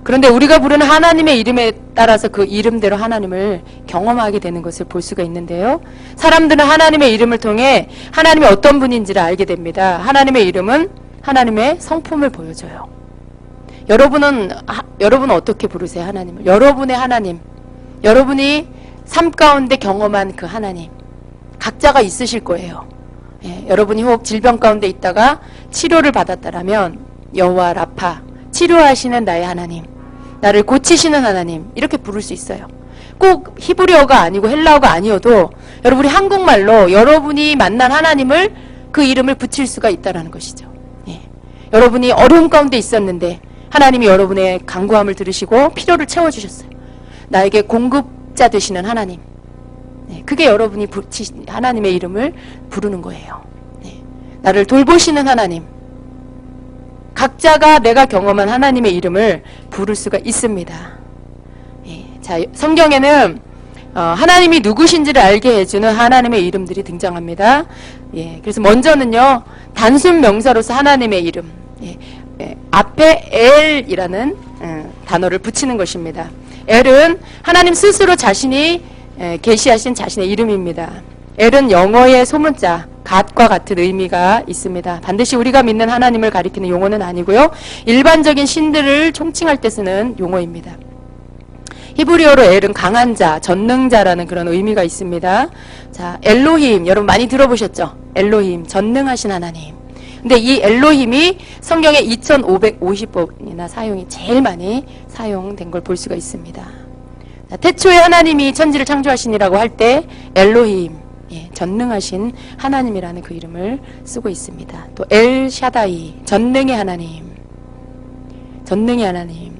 그런데 우리가 부르는 하나님의 이름에 따라서 그 이름대로 하나님을 경험하게 되는 것을 볼 수가 있는데요. 사람들은 하나님의 이름을 통해 하나님이 어떤 분인지를 알게 됩니다. 하나님의 이름은 하나님의 성품을 보여줘요. 여러분은 어떻게 부르세요? 하나님을. 여러분의 하나님, 여러분이 삶 가운데 경험한 그 하나님, 각자가 있으실 거예요. 예, 여러분이 혹 질병 가운데 있다가 치료를 받았다라면 여호와 라파, 치료하시는 나의 하나님, 나를 고치시는 하나님, 이렇게 부를 수 있어요. 꼭 히브리어가 아니고 헬라어가 아니어도 여러분이 한국말로 여러분이 만난 하나님을 그 이름을 붙일 수가 있다는 것이죠. 예. 여러분이 어려움 가운데 있었는데 하나님이 여러분의 간구함을 들으시고 필요를 채워주셨어요. 나에게 공급자 되시는 하나님, 예. 그게 여러분이 하나님의 이름을 부르는 거예요. 예. 나를 돌보시는 하나님, 각자가 내가 경험한 하나님의 이름을 부를 수가 있습니다. 예, 자, 성경에는 하나님이 누구신지를 알게 해주는 하나님의 이름들이 등장합니다. 예, 그래서 먼저는요, 단순 명사로서 하나님의 이름, 앞에 엘이라는 단어를 붙이는 것입니다. 엘은 하나님 스스로 자신이 계시하신 자신의 이름입니다. 엘은 영어의 소문자 갓과 같은 의미가 있습니다. 반드시 우리가 믿는 하나님을 가리키는 용어는 아니고요. 일반적인 신들을 총칭할 때 쓰는 용어입니다. 히브리어로 엘은 강한 자, 전능자라는 그런 의미가 있습니다. 자, 엘로힘, 여러분 많이 들어보셨죠? 엘로힘, 전능하신 하나님. 근데 이 엘로힘이 성경에 2550번이나 사용이 제일 많이 사용된 걸 볼 수가 있습니다. 자, 태초에 하나님이 천지를 창조하시니라고 할 때 엘로힘, 예, 전능하신 하나님이라는 그 이름을 쓰고 있습니다. 또 엘샤다이, 전능의 하나님, 전능의 하나님.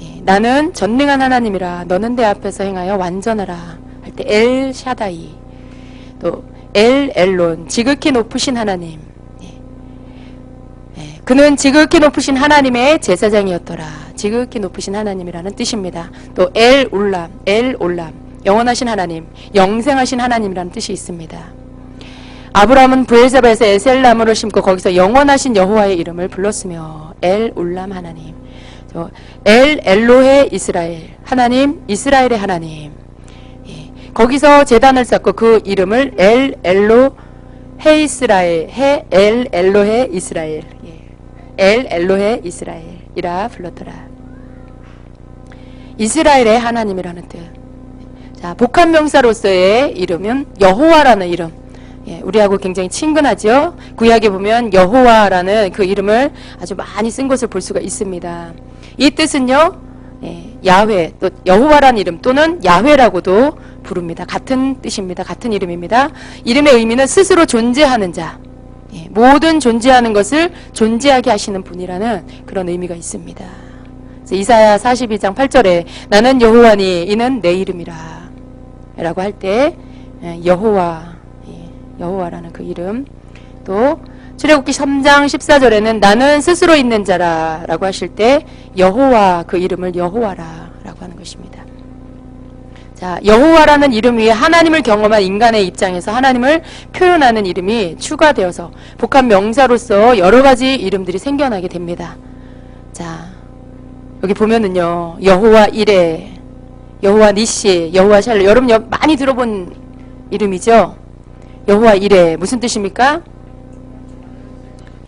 예, 나는 전능한 하나님이라 너는 내 앞에서 행하여 완전하라 할 때 엘샤다이. 또 엘론, 지극히 높으신 하나님. 예, 예, 그는 지극히 높으신 하나님의 제사장이었더라. 지극히 높으신 하나님이라는 뜻입니다. 또 엘올람, 영원하신 하나님, 영생하신 하나님이라는 뜻이 있습니다. 아브라함은 브엘세바에서 에셀나무를 심고 거기서 영원하신 여호와의 이름을 불렀으며 엘올람 하나님, 엘로헤 이스라엘, 하나님, 이스라엘의 하나님. 예, 거기서 제단을 쌓고 그 이름을 엘로헤 이스라엘, 엘로헤 이스라엘, 엘로헤 이스라엘이라 불렀더라. 이스라엘의 하나님이라는 뜻. 자, 복합 명사로서의 이름은 여호와라는 이름. 예, 우리하고 굉장히 친근하죠. 구약에 보면 여호와라는 그 이름을 아주 많이 쓴 것을 볼 수가 있습니다. 이 뜻은요, 예, 야훼, 또 여호와라는 이름 또는 야훼라고도 부릅니다. 같은 뜻입니다. 같은 이름입니다. 이름의 의미는 스스로 존재하는 자, 예, 모든 존재하는 것을 존재하게 하시는 분이라는 그런 의미가 있습니다. 이사야 42장 8절에 나는 여호와니 이는 내 이름이라 라고 할 때 여호와라는 그 이름. 또 출애굽기 3장 14절에는 나는 스스로 있는 자라 라고 하실 때 여호와, 그 이름을 여호와라 라고 하는 것입니다. 자, 여호와라는 이름 위에 하나님을 경험한 인간의 입장에서 하나님을 표현하는 이름이 추가되어서 복합 명사로서 여러 가지 이름들이 생겨나게 됩니다. 자, 여기 보면은요, 여호와 이레, 여호와 니시, 여호와 샬롬, 여러분 많이 들어본 이름이죠? 여호와 이레, 무슨 뜻입니까?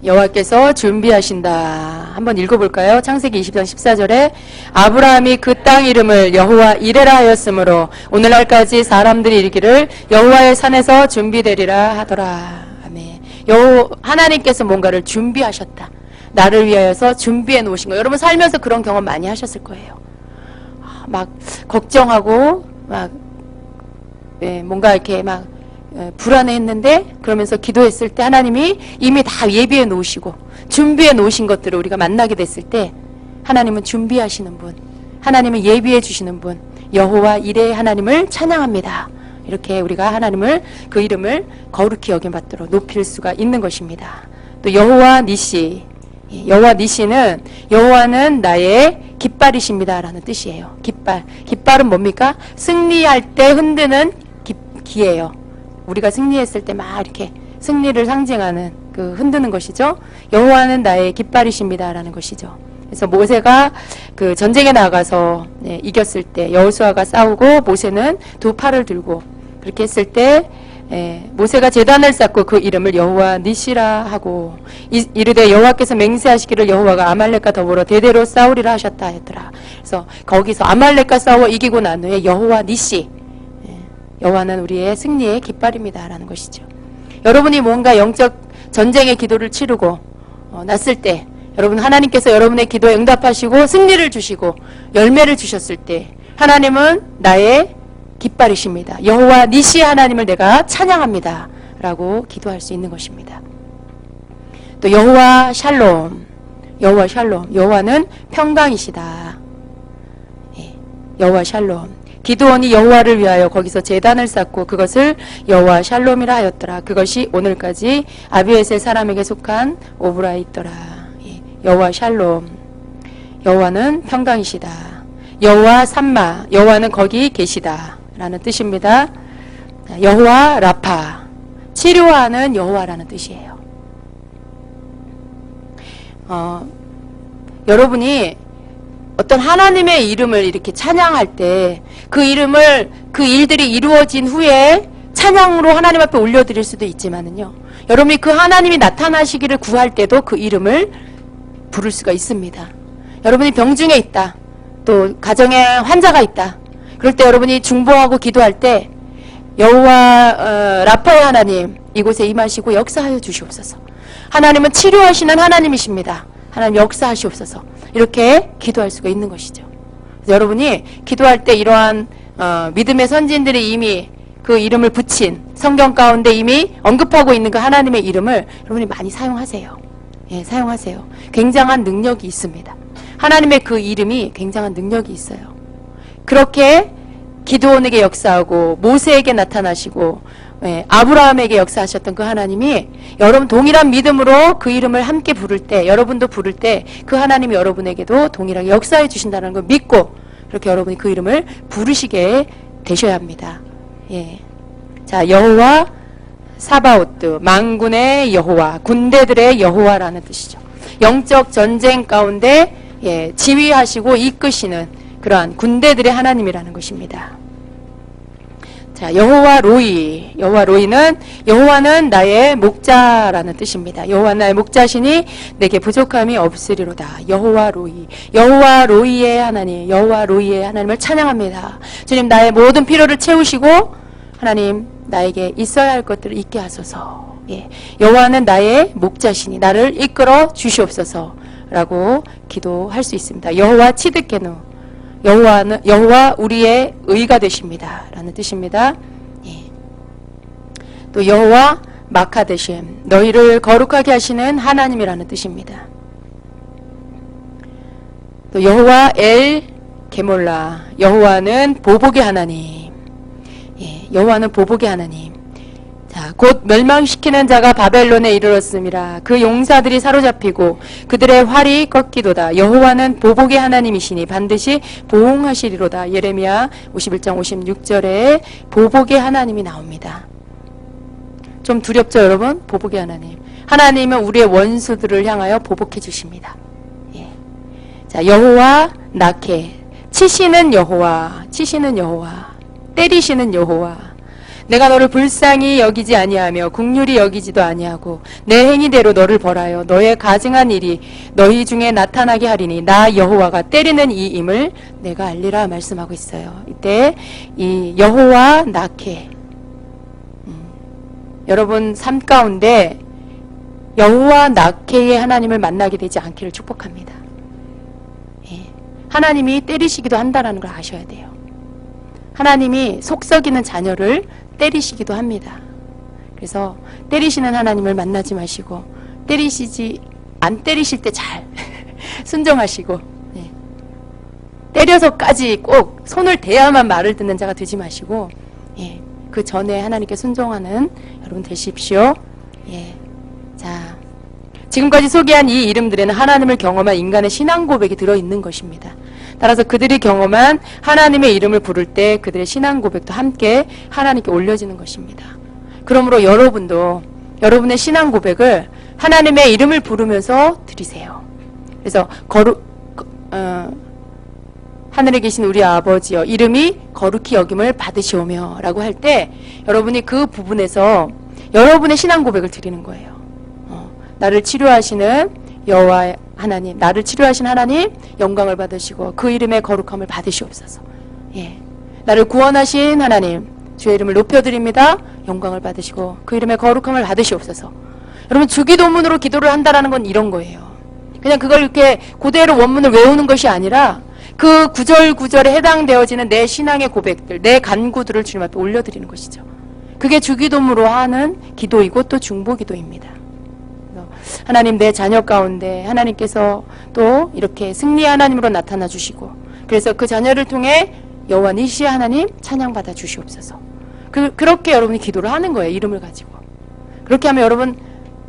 여호와께서 준비하신다. 한번 읽어볼까요? 창세기 20장 14절에 아브라함이 그 땅 이름을 여호와 이레라 하였으므로 오늘날까지 사람들이 이르기를 여호와의 산에서 준비되리라 하더라. 아멘. 하나님께서 뭔가를 준비하셨다. 나를 위하여서 준비해 놓으신 거. 여러분 살면서 그런 경험 많이 하셨을 거예요. 막 걱정하고 막 뭔가 이렇게 막 불안해했는데 그러면서 기도했을 때 하나님이 이미 다 예비해 놓으시고 준비해 놓으신 것들을 우리가 만나게 됐을 때 하나님은 준비하시는 분, 하나님은 예비해 주시는 분, 여호와 이레 하나님을 찬양합니다. 이렇게 우리가 하나님을, 그 이름을 거룩히 여김받도록 높일 수가 있는 것입니다. 또 여호와 니시, 여호와 니시는 여호와는 나의 깃발이십니다 라는 뜻이에요. 깃발은 뭡니까? 승리할 때 흔드는 기예요. 우리가 승리했을 때 막 이렇게 승리를 상징하는 그 흔드는 것이죠. 여호와는 나의 깃발이십니다 라는 것이죠. 그래서 모세가 그 전쟁에 나가서 이겼을 때 여호수아가 싸우고 모세는 두 팔을 들고 그렇게 했을 때 모세가 제단을 쌓고 그 이름을 여호와 니시라 하고 이르되 여호와께서 맹세하시기를 여호와가 아말렉과 더불어 대대로 싸우리라 하셨다 했더라. 그래서 거기서 아말렉과 싸워 이기고 난 후에 여호와 니시, 여호와는 우리의 승리의 깃발입니다 라는 것이죠. 여러분이 뭔가 영적 전쟁의 기도를 치르고 났을 때 여러분 하나님께서 여러분의 기도에 응답하시고 승리를 주시고 열매를 주셨을 때 하나님은 나의 깃발이십니다. 여호와 니시 하나님을 내가 찬양합니다 라고 기도할 수 있는 것입니다. 또 여호와 샬롬, 여호와 샬롬, 여호와는 평강이시다. 여호와 샬롬, 기드온이 여호와를 위하여 거기서 제단을 쌓고 그것을 여호와 샬롬이라 하였더라. 그것이 오늘까지 아비에셀 사람에게 속한 오브라에 있더라. 여호와 샬롬, 여호와는 평강이시다. 여호와 삼마, 여호와는 거기 계시다 라는 뜻입니다. 여호와 라파, 치료하는 여호와라는 뜻이에요. 여러분이 어떤 하나님의 이름을 이렇게 찬양할 때 그 이름을, 그 일들이 이루어진 후에 찬양으로 하나님 앞에 올려드릴 수도 있지만은요, 여러분이 그 하나님이 나타나시기를 구할 때도 그 이름을 부를 수가 있습니다. 여러분이 병중에 있다, 또 가정에 환자가 있다, 그럴 때 여러분이 중보하고 기도할 때 여호와 라파의 하나님 이곳에 임하시고 역사하여 주시옵소서. 하나님은 치료하시는 하나님이십니다. 하나님 역사하시옵소서. 이렇게 기도할 수가 있는 것이죠. 여러분이 기도할 때 이러한 믿음의 선진들이 이미 그 이름을 붙인 성경 가운데 이미 언급하고 있는 그 하나님의 이름을 여러분이 많이 사용하세요. 예, 사용하세요. 굉장한 능력이 있습니다. 하나님의 그 이름이 굉장한 능력이 있어요. 그렇게 기드온에게 역사하고 모세에게 나타나시고 아브라함에게 역사하셨던 그 하나님이 여러분 동일한 믿음으로 그 이름을 함께 부를 때, 여러분도 부를 때 그 하나님이 여러분에게도 동일하게 역사해 주신다는 걸 믿고 그렇게 여러분이 그 이름을 부르시게 되셔야 합니다. 예. 자, 여호와 사바오트, 만군의 여호와, 군대들의 여호와라는 뜻이죠. 영적 전쟁 가운데 지휘하시고 이끄시는 그러한 군대들의 하나님이라는 것입니다. 자, 여호와 로이, 여호와 로이는 여호와는 나의 목자라는 뜻입니다. 여호와 나의 목자시니 내게 부족함이 없으리로다. 여호와 로이, 여호와 로이의 하나님, 여호와 로이의 하나님을 찬양합니다. 주님, 나의 모든 필요를 채우시고 하나님 나에게 있어야 할 것들을 있게 하소서. 여호와는 나의 목자시니 나를 이끌어 주시옵소서라고 기도할 수 있습니다. 여호와 치드케누, 여호와 우리의 의가 되십니다 라는 뜻입니다. 또 여호와 마카데셴, 너희를 거룩하게 하시는 하나님이라는 뜻입니다. 또 여호와 엘 게몰라, 여호와는 보복의 하나님. 여호와는 보복의 하나님. 자, 곧 멸망시키는 자가 바벨론에 이르렀음이라. 그 용사들이 사로잡히고 그들의 활이 꺾이도다. 여호와는 보복의 하나님이시니 반드시 보응하시리로다. 예레미야 51장 56절에 보복의 하나님이 나옵니다. 좀 두렵죠, 여러분? 보복의 하나님. 하나님은 우리의 원수들을 향하여 보복해 주십니다. 자, 여호와 나케, 치시는 여호와, 치시는 여호와, 때리시는 여호와. 내가 너를 불쌍히 여기지 아니하며 긍휼히 여기지도 아니하고 내 행위대로 너를 벌하여 너의 가증한 일이 너희 중에 나타나게 하리니 나 여호와가 때리는 이임을 내가 알리라 말씀하고 있어요. 이때 이 여호와 나케, 여러분 삶 가운데 여호와 나케의 하나님을 만나게 되지 않기를 축복합니다. 하나님이 때리시기도 한다는 걸 아셔야 돼요. 하나님이 속썩이는 자녀를 때리시기도 합니다. 그래서 때리시는 하나님을 만나지 마시고 안 때리실 때 잘 순종하시고 때려서까지 꼭 손을 대야만 말을 듣는 자가 되지 마시고 그 전에 하나님께 순종하는 여러분 되십시오. 자, 지금까지 소개한 이 이름들에는 하나님을 경험한 인간의 신앙 고백이 들어있는 것입니다. 따라서 그들이 경험한 하나님의 이름을 부를 때 그들의 신앙 고백도 함께 하나님께 올려지는 것입니다. 그러므로 여러분도 여러분의 신앙 고백을 하나님의 이름을 부르면서 드리세요. 그래서 하늘에 계신 우리 아버지여 이름이 거룩히 여김을 받으시오며 라고 할 때 여러분이 그 부분에서 여러분의 신앙 고백을 드리는 거예요. 나를 치료하시는 여호와 하나님, 나를 치료하신 하나님 영광을 받으시고 그 이름의 거룩함을 받으시옵소서. 예. 나를 구원하신 하나님 주의 이름을 높여드립니다. 영광을 받으시고 그 이름의 거룩함을 받으시옵소서. 여러분 주기도문으로 기도를 한다라는 건 이런 거예요. 그냥 그걸 이렇게 그대로 원문을 외우는 것이 아니라 그 구절 구절에 해당되어지는 내 신앙의 고백들, 내 간구들을 주님 앞에 올려드리는 것이죠. 그게 주기도문으로 하는 기도이고 또 중보기도입니다. 하나님 내 자녀 가운데 하나님께서 또 이렇게 승리 하나님으로 나타나 주시고 그래서 그 자녀를 통해 여호와 니시 하나님 찬양받아 주시옵소서. 그렇게 여러분이 기도를 하는 거예요. 이름을 가지고. 그렇게 하면 여러분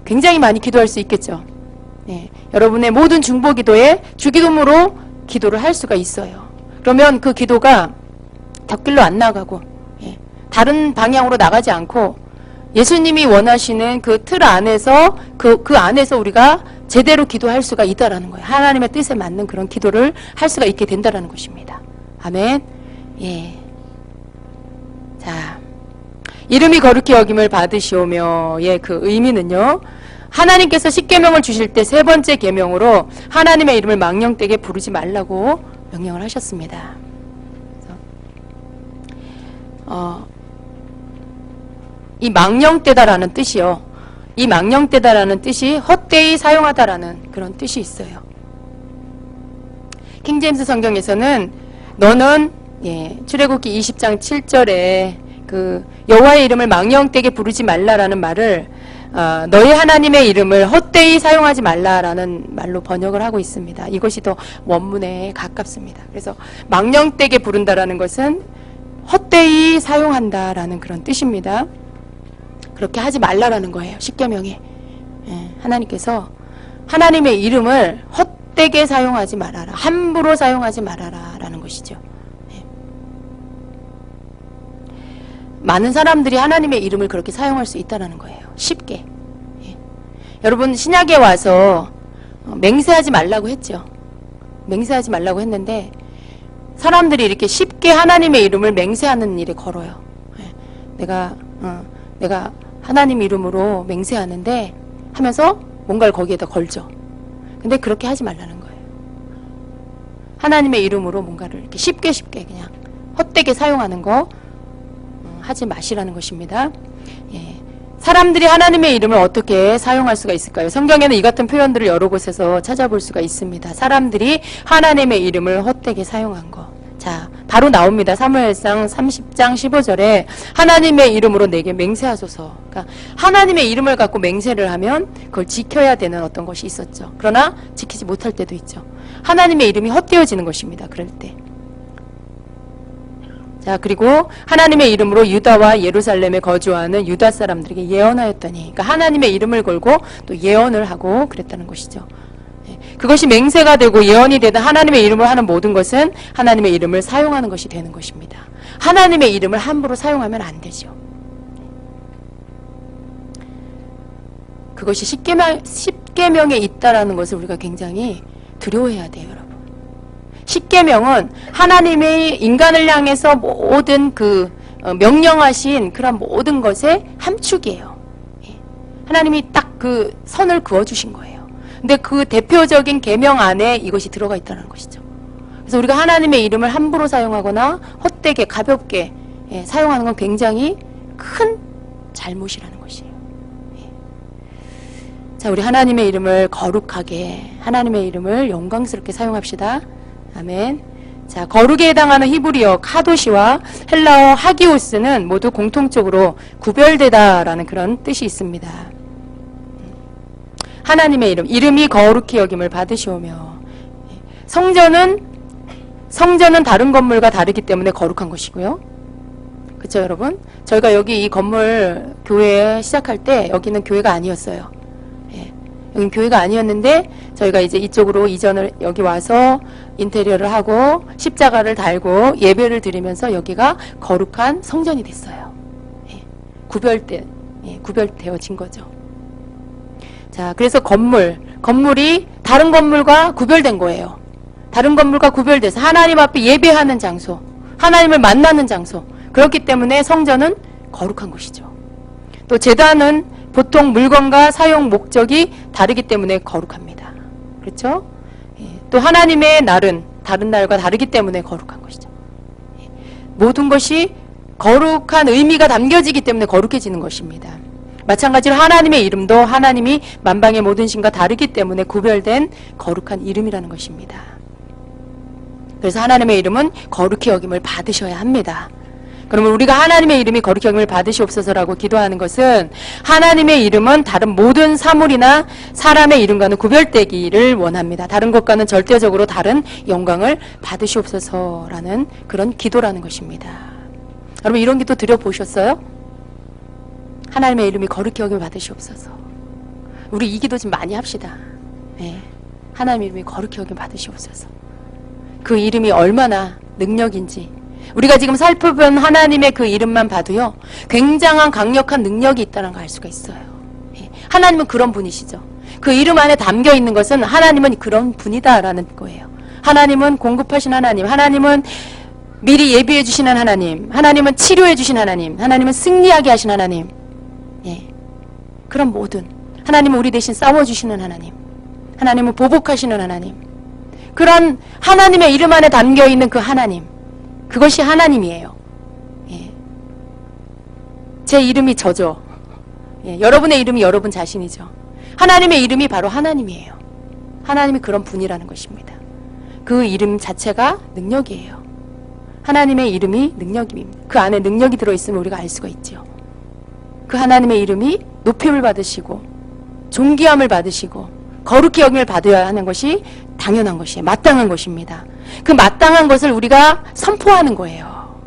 굉장히 많이 기도할 수 있겠죠. 네, 여러분의 모든 중보기도에 주기도문으로 기도를 할 수가 있어요. 그러면 그 기도가 덧길로 안 나가고 다른 방향으로 나가지 않고 예수님이 원하시는 그 틀 안에서 그 안에서 우리가 제대로 기도할 수가 있다라는 거예요. 하나님의 뜻에 맞는 그런 기도를 할 수가 있게 된다라는 것입니다. 아멘. 예. 자, 이름이 거룩히 여김을 받으시오며 그 의미는요. 하나님께서 십계명을 주실 때 세 번째 계명으로 하나님의 이름을 망령되게 부르지 말라고 명령을 하셨습니다. 그래서 이 망령되다라는 뜻이요. 이 망령되다라는 뜻이 헛되이 사용하다라는 그런 뜻이 있어요. 킹제임스 성경에서는 너는 출애굽기 20장 7절에 그 여호와의 이름을 망령되게 부르지 말라라는 말을 너희 하나님의 이름을 헛되이 사용하지 말라라는 말로 번역을 하고 있습니다. 이것이 더 원문에 가깝습니다. 그래서 망령되게 부른다라는 것은 헛되이 사용한다라는 그런 뜻입니다. 그렇게 하지 말라라는 거예요. 십계명에 하나님께서 하나님의 이름을 헛되게 사용하지 말아라. 함부로 사용하지 말아라 라는 것이죠. 많은 사람들이 하나님의 이름을 그렇게 사용할 수 있다는 거예요. 쉽게. 여러분 신약에 와서 맹세하지 말라고 했죠. 맹세하지 말라고 했는데 사람들이 이렇게 쉽게 하나님의 이름을 맹세하는 일에 걸어요. 내가 하나님 이름으로 맹세하는데 하면서 뭔가를 거기에다 걸죠. 근데 그렇게 하지 말라는 거예요. 하나님의 이름으로 뭔가를 이렇게 쉽게 그냥 헛되게 사용하는 거 하지 마시라는 것입니다. 사람들이 하나님의 이름을 어떻게 사용할 수가 있을까요? 성경에는 이 같은 표현들을 여러 곳에서 찾아볼 수가 있습니다. 사람들이 하나님의 이름을 헛되게 사용한 거. 자, 바로 나옵니다. 사무엘상 30장 15절에 하나님의 이름으로 내게 맹세하소서. 그러니까 하나님의 이름을 갖고 맹세를 하면 그걸 지켜야 되는 어떤 것이 있었죠. 그러나 지키지 못할 때도 있죠. 하나님의 이름이 헛되어지는 것입니다. 그럴 때. 자, 그리고 하나님의 이름으로 유다와 예루살렘에 거주하는 유다 사람들에게 예언하였더니, 그러니까 하나님의 이름을 걸고 또 예언을 하고 그랬다는 것이죠. 그것이 맹세가 되고 예언이 되다 하나님의 이름을 하는 모든 것은 하나님의 이름을 사용하는 것이 되는 것입니다. 하나님의 이름을 함부로 사용하면 안 되죠. 그것이 십계명에 있다라는 것을 우리가 굉장히 두려워해야 돼요, 여러분. 십계명은 하나님의 인간을 향해서 모든 명령하신 그런 모든 것의 함축이에요. 하나님이 딱 그 선을 그어주신 거예요. 근데 그 대표적인 계명 안에 이것이 들어가 있다는 것이죠. 그래서 우리가 하나님의 이름을 함부로 사용하거나 헛되게 가볍게 사용하는 건 굉장히 큰 잘못이라는 것이에요. 자, 우리 하나님의 이름을 거룩하게, 하나님의 이름을 영광스럽게 사용합시다. 아멘. 자, 거룩에 해당하는 히브리어 카도시와 헬라어 하기오스는 모두 공통적으로 구별되다라는 그런 뜻이 있습니다. 하나님의 이름이 거룩히 여김을 받으시오며, 성전은 다른 건물과 다르기 때문에 거룩한 것이고요. 그렇죠, 여러분? 저희가 여기 이 건물 교회 시작할 때 여기는 교회가 아니었어요. 여긴 교회가 아니었는데 저희가 이제 이쪽으로 이전을 여기 와서 인테리어를 하고 십자가를 달고 예배를 드리면서 여기가 거룩한 성전이 됐어요. 구별되어진 거죠. 자, 그래서 건물이 다른 건물과 구별된 거예요. 다른 건물과 구별돼서 하나님 앞에 예배하는 장소, 하나님을 만나는 장소. 그렇기 때문에 성전은 거룩한 곳이죠. 또 제단은 보통 물건과 사용 목적이 다르기 때문에 거룩합니다. 그렇죠? 또 하나님의 날은 다른 날과 다르기 때문에 거룩한 것이죠. 모든 것이 거룩한 의미가 담겨지기 때문에 거룩해지는 것입니다. 마찬가지로 하나님의 이름도 하나님이 만방의 모든 신과 다르기 때문에 구별된 거룩한 이름이라는 것입니다. 그래서 하나님의 이름은 거룩히 여김을 받으셔야 합니다. 그러면 우리가 하나님의 이름이 거룩히 여김을 받으시옵소서라고 기도하는 것은 하나님의 이름은 다른 모든 사물이나 사람의 이름과는 구별되기를 원합니다. 다른 것과는 절대적으로 다른 영광을 받으시옵소서라는 그런 기도라는 것입니다. 여러분 이런 기도 드려보셨어요? 하나님의 이름이 거룩히 여김을 받으시옵소서. 우리 이 기도 좀 많이 합시다. 네. 하나님의 이름이 거룩히 여김을 받으시옵소서. 그 이름이 얼마나 능력인지 우리가 지금 살펴본 하나님의 그 이름만 봐도요 굉장한 강력한 능력이 있다는 걸 알 수가 있어요. 하나님은 그런 분이시죠. 그 이름 안에 담겨 있는 것은 하나님은 그런 분이다라는 거예요. 하나님은 공급하신 하나님, 하나님은 미리 예비해 주시는 하나님, 하나님은 치료해 주신 하나님, 하나님은 승리하게 하신 하나님. 그런 모든 하나님은 우리 대신 싸워주시는 하나님, 하나님은 보복하시는 하나님, 그런 하나님의 이름 안에 담겨 있는 그 하나님, 그것이 하나님이에요. 제 이름이 저죠. 여러분의 이름이 여러분 자신이죠. 하나님의 이름이 바로 하나님이에요. 하나님이 그런 분이라는 것입니다. 그 이름 자체가 능력이에요. 하나님의 이름이 능력입니다. 그 안에 능력이 들어있으면 우리가 알 수가 있죠. 그 하나님의 이름이 높임을 받으시고 존귀함을 받으시고 거룩히 여김을 받아야 하는 것이 당연한 것이에요. 마땅한 것입니다. 그 마땅한 것을 우리가 선포하는 거예요.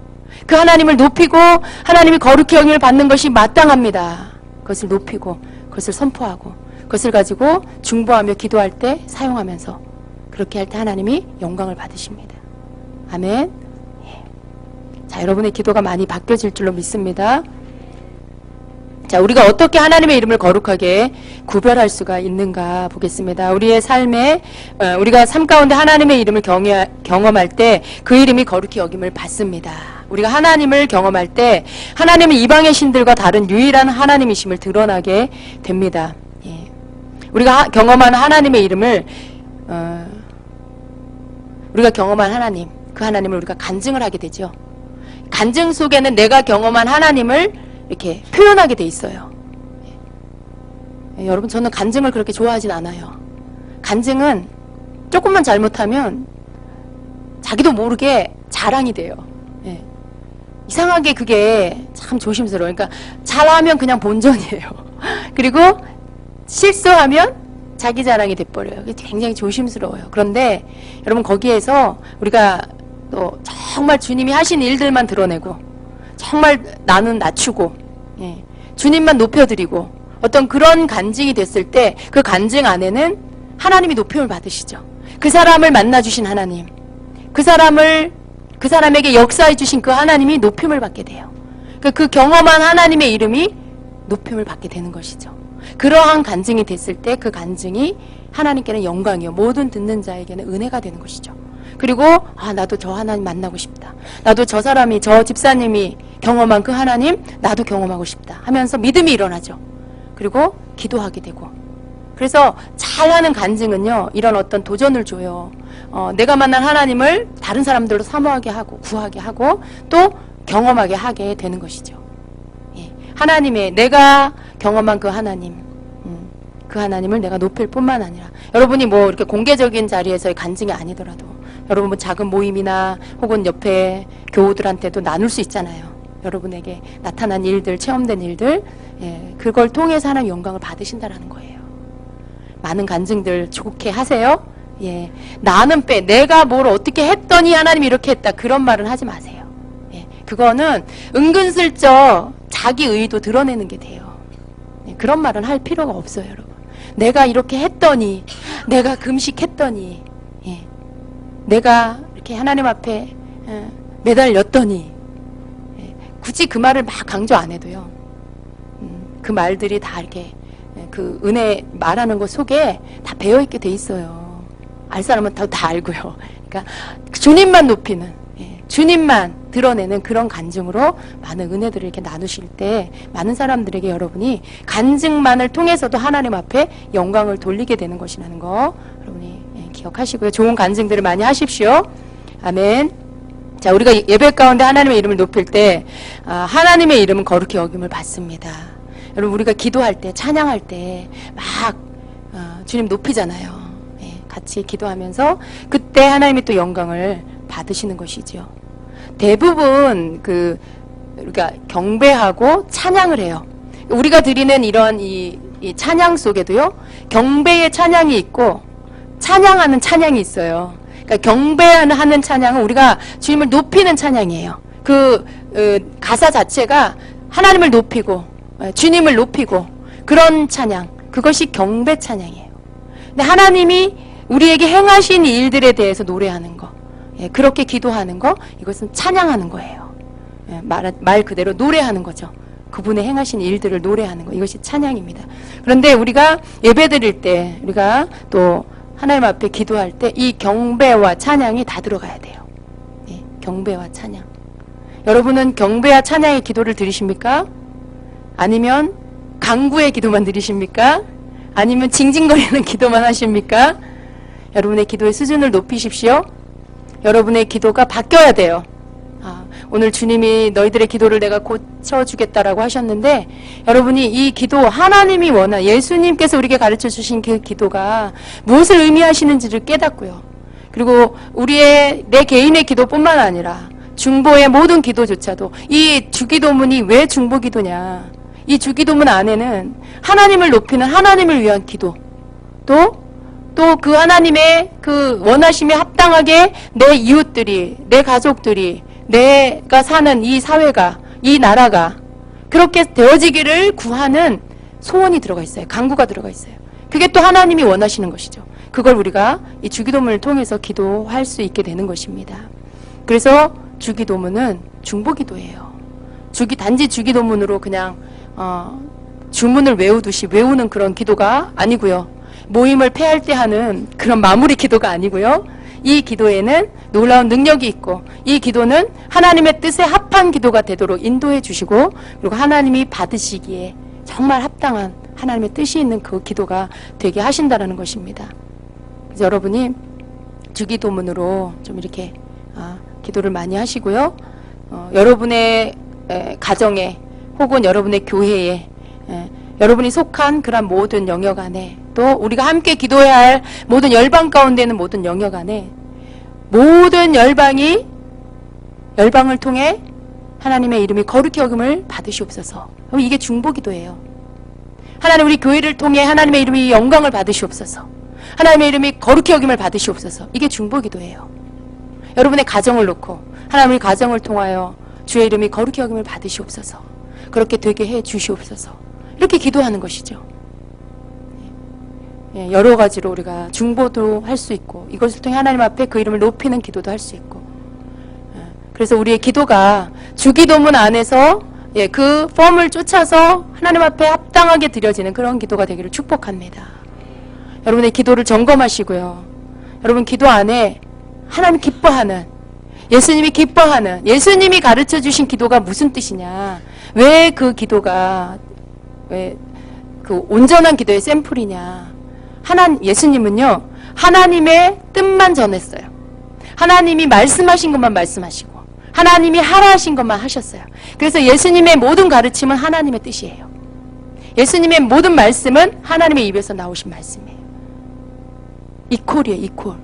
그 하나님을 높이고 하나님이 거룩히 여김을 받는 것이 마땅합니다. 그것을 높이고 그것을 선포하고 그것을 가지고 중보하며 기도할 때 사용하면서 그렇게 할 때 하나님이 영광을 받으십니다. 아멘. 자, 여러분의 기도가 많이 바뀌어질 줄로 믿습니다. 자, 우리가 어떻게 하나님의 이름을 거룩하게 구별할 수가 있는가 보겠습니다. 우리의 삶에 우리가 삶 가운데 하나님의 이름을 경험할 때 그 이름이 거룩히 여김을 받습니다. 우리가 하나님을 경험할 때 하나님은 이방의 신들과 다른 유일한 하나님이심을 드러나게 됩니다. 우리가 경험한 하나님의 이름을 우리가 경험한 하나님, 그 하나님을 우리가 간증을 하게 되죠. 간증 속에는 내가 경험한 하나님을 이렇게 표현하게 돼 있어요. 여러분 저는 간증을 그렇게 좋아하진 않아요. 간증은 조금만 잘못하면 자기도 모르게 자랑이 돼요. 이상하게 그게 참 조심스러워요. 그러니까 잘하면 그냥 본전이에요. 그리고 실수하면 자기 자랑이 돼버려요. 굉장히 조심스러워요. 그런데 여러분 거기에서 우리가 또 정말 주님이 하신 일들만 드러내고 정말 나는 낮추고 주님만 높여드리고 어떤 그런 간증이 됐을 때 그 간증 안에는 하나님이 높임을 받으시죠. 그 사람을 만나주신 하나님, 그 사람에게 역사해 주신 그 하나님이 높임을 받게 돼요. 그 경험한 하나님의 이름이 높임을 받게 되는 것이죠. 그러한 간증이 됐을 때 그 간증이 하나님께는 영광이요 모든 듣는 자에게는 은혜가 되는 것이죠. 그리고 나도 저 하나님 만나고 싶다. 나도 저 사람이 저 집사님이 경험한 그 하나님 나도 경험하고 싶다 하면서 믿음이 일어나죠. 그리고 기도하게 되고 그래서 잘하는 간증은요 이런 어떤 도전을 줘요. 내가 만난 하나님을 다른 사람들로 사모하게 하고 구하게 하고 또 경험하게 하게 되는 것이죠. 하나님의 내가 경험한 그 하나님 그 하나님을 내가 높일 뿐만 아니라 여러분이 뭐 이렇게 공개적인 자리에서의 간증이 아니더라도 여러분 뭐 작은 모임이나 혹은 옆에 교우들한테도 나눌 수 있잖아요. 여러분에게 나타난 일들, 체험된 일들, 그걸 통해서 하나님 영광을 받으신다라는 거예요. 많은 간증들 좋게 하세요. 나는 내가 뭘 어떻게 했더니 하나님이 이렇게 했다 그런 말은 하지 마세요. 그거는 은근슬쩍 자기 의도 드러내는 게 돼요. 그런 말은 할 필요가 없어요, 여러분. 내가 이렇게 했더니, 내가 금식했더니, 내가 이렇게 하나님 앞에 매달렸더니, 굳이 그 말을 막 강조 안 해도요. 그 말들이 다 이렇게 그 은혜 말하는 것 속에 다 배어있게 돼 있어요. 알 사람은 다 알고요. 그러니까 주님만 높이는, 주님만 드러내는 그런 간증으로 많은 은혜들을 이렇게 나누실 때 많은 사람들에게 여러분이 간증만을 통해서도 하나님 앞에 영광을 돌리게 되는 것이라는 거 여러분이 기억하시고요. 좋은 간증들을 많이 하십시오. 아멘. 자, 우리가 예배 가운데 하나님의 이름을 높일 때 하나님의 이름은 거룩히 여김을 받습니다. 여러분, 우리가 기도할 때, 찬양할 때 막 주님 높이잖아요. 같이 기도하면서 그때 하나님이 또 영광을 받으시는 것이죠. 대부분 우리가 경배하고 찬양을 해요. 우리가 드리는 이런 이 찬양 속에도요, 경배의 찬양이 있고 찬양하는 찬양이 있어요. 그러니까 경배하는 찬양은 우리가 주님을 높이는 찬양이에요. 가사 자체가 하나님을 높이고 주님을 높이고 그런 찬양, 그것이 경배 찬양이에요. 근데 하나님이 우리에게 행하신 일들에 대해서 노래하는 거, 그렇게 기도하는 거, 이것은 찬양하는 거예요. 말 그대로 노래하는 거죠. 그분의 행하신 일들을 노래하는 거, 이것이 찬양입니다. 그런데 우리가 예배 드릴 때, 우리가 또 하나님 앞에 기도할 때 이 경배와 찬양이 다 들어가야 돼요. 경배와 찬양. 여러분은 경배와 찬양의 기도를 드리십니까? 아니면 강구의 기도만 드리십니까? 아니면 징징거리는 기도만 하십니까? 여러분의 기도의 수준을 높이십시오. 여러분의 기도가 바뀌어야 돼요. 오늘 주님이 너희들의 기도를 내가 고쳐주겠다라고 하셨는데, 여러분이 이 기도, 하나님이 예수님께서 우리에게 가르쳐 주신 그 기도가 무엇을 의미하시는지를 깨닫고요. 그리고 내 개인의 기도뿐만 아니라 중보의 모든 기도조차도, 이 주기도문이 왜 중보기도냐, 이 주기도문 안에는 하나님을 높이는, 하나님을 위한 기도, 또 그 하나님의 그 원하심에 합당하게 내 이웃들이, 내 가족들이, 내가 사는 이 사회가, 이 나라가 그렇게 되어지기를 구하는 소원이 들어가 있어요. 간구가 들어가 있어요. 그게 또 하나님이 원하시는 것이죠. 그걸 우리가 이 주기도문을 통해서 기도할 수 있게 되는 것입니다. 그래서 주기도문은 중보기도예요. 단지 주기도문으로 그냥 주문을 외우듯이 외우는 그런 기도가 아니고요. 모임을 폐할 때 하는 그런 마무리 기도가 아니고요. 이 기도에는 놀라운 능력이 있고, 이 기도는 하나님의 뜻에 합한 기도가 되도록 인도해 주시고, 그리고 하나님이 받으시기에 정말 합당한 하나님의 뜻이 있는 그 기도가 되게 하신다는 것입니다. 그래서 여러분이 주기도문으로 좀 이렇게 기도를 많이 하시고요. 여러분의 가정에 혹은 여러분의 교회에, 여러분이 속한 그런 모든 영역 안에, 또 우리가 함께 기도해야 할 모든 열방 가운데 있는 모든 영역 안에 모든 열방을 통해 하나님의 이름이 거룩히 여김을 받으시옵소서. 이게 중보기도예요. 하나님, 우리 교회를 통해 하나님의 이름이 영광을 받으시옵소서. 하나님의 이름이 거룩히 여김을 받으시옵소서. 이게 중보기도예요. 여러분의 가정을 놓고 하나님의 가정을 통하여 주의 이름이 거룩히 여김을 받으시옵소서. 그렇게 되게 해 주시옵소서. 이렇게 기도하는 것이죠. 여러 가지로 우리가 중보도 할 수 있고, 이것을 통해 하나님 앞에 그 이름을 높이는 기도도 할 수 있고, 그래서 우리의 기도가 주기도문 안에서 그 폼을 쫓아서 하나님 앞에 합당하게 드려지는 그런 기도가 되기를 축복합니다. 여러분의 기도를 점검하시고요. 여러분 기도 안에 하나님 기뻐하는, 예수님이 기뻐하는, 예수님이 가르쳐 주신 기도가 무슨 뜻이냐, 왜 그 기도가 왜 그 온전한 기도의 샘플이냐. 예수님은요, 하나님의 뜻만 전했어요. 하나님이 말씀하신 것만 말씀하시고, 하나님이 하라 하신 것만 하셨어요. 그래서 예수님의 모든 가르침은 하나님의 뜻이에요. 예수님의 모든 말씀은 하나님의 입에서 나오신 말씀이에요. 이퀄이에요, 이퀄.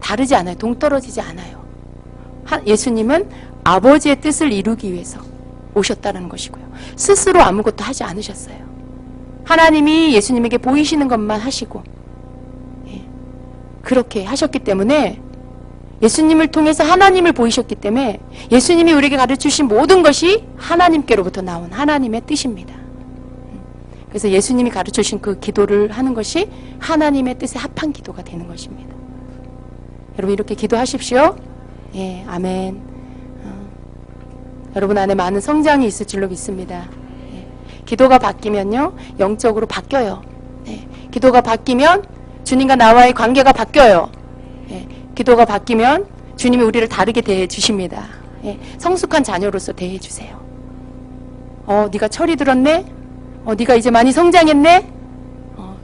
다르지 않아요. 동떨어지지 않아요. 예수님은 아버지의 뜻을 이루기 위해서 오셨다는 것이고요. 스스로 아무것도 하지 않으셨어요. 하나님이 예수님에게 보이시는 것만 하시고, 그렇게 하셨기 때문에, 예수님을 통해서 하나님을 보이셨기 때문에 예수님이 우리에게 가르치신 모든 것이 하나님께로부터 나온 하나님의 뜻입니다. 그래서 예수님이 가르쳐주신 그 기도를 하는 것이 하나님의 뜻에 합한 기도가 되는 것입니다. 여러분 이렇게 기도하십시오. 예, 아멘. 여러분 안에 많은 성장이 있을 줄로 믿습니다. 기도가 바뀌면요, 영적으로 바뀌어요. 기도가 바뀌면 주님과 나와의 관계가 바뀌어요. 예, 기도가 바뀌면 주님이 우리를 다르게 대해 주십니다. 예, 성숙한 자녀로서 대해 주세요. 네가 철이 들었네? 네가 이제 많이 성장했네?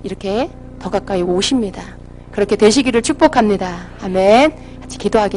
이렇게 더 가까이 오십니다. 그렇게 되시기를 축복합니다. 아멘. 같이 기도하겠습니다.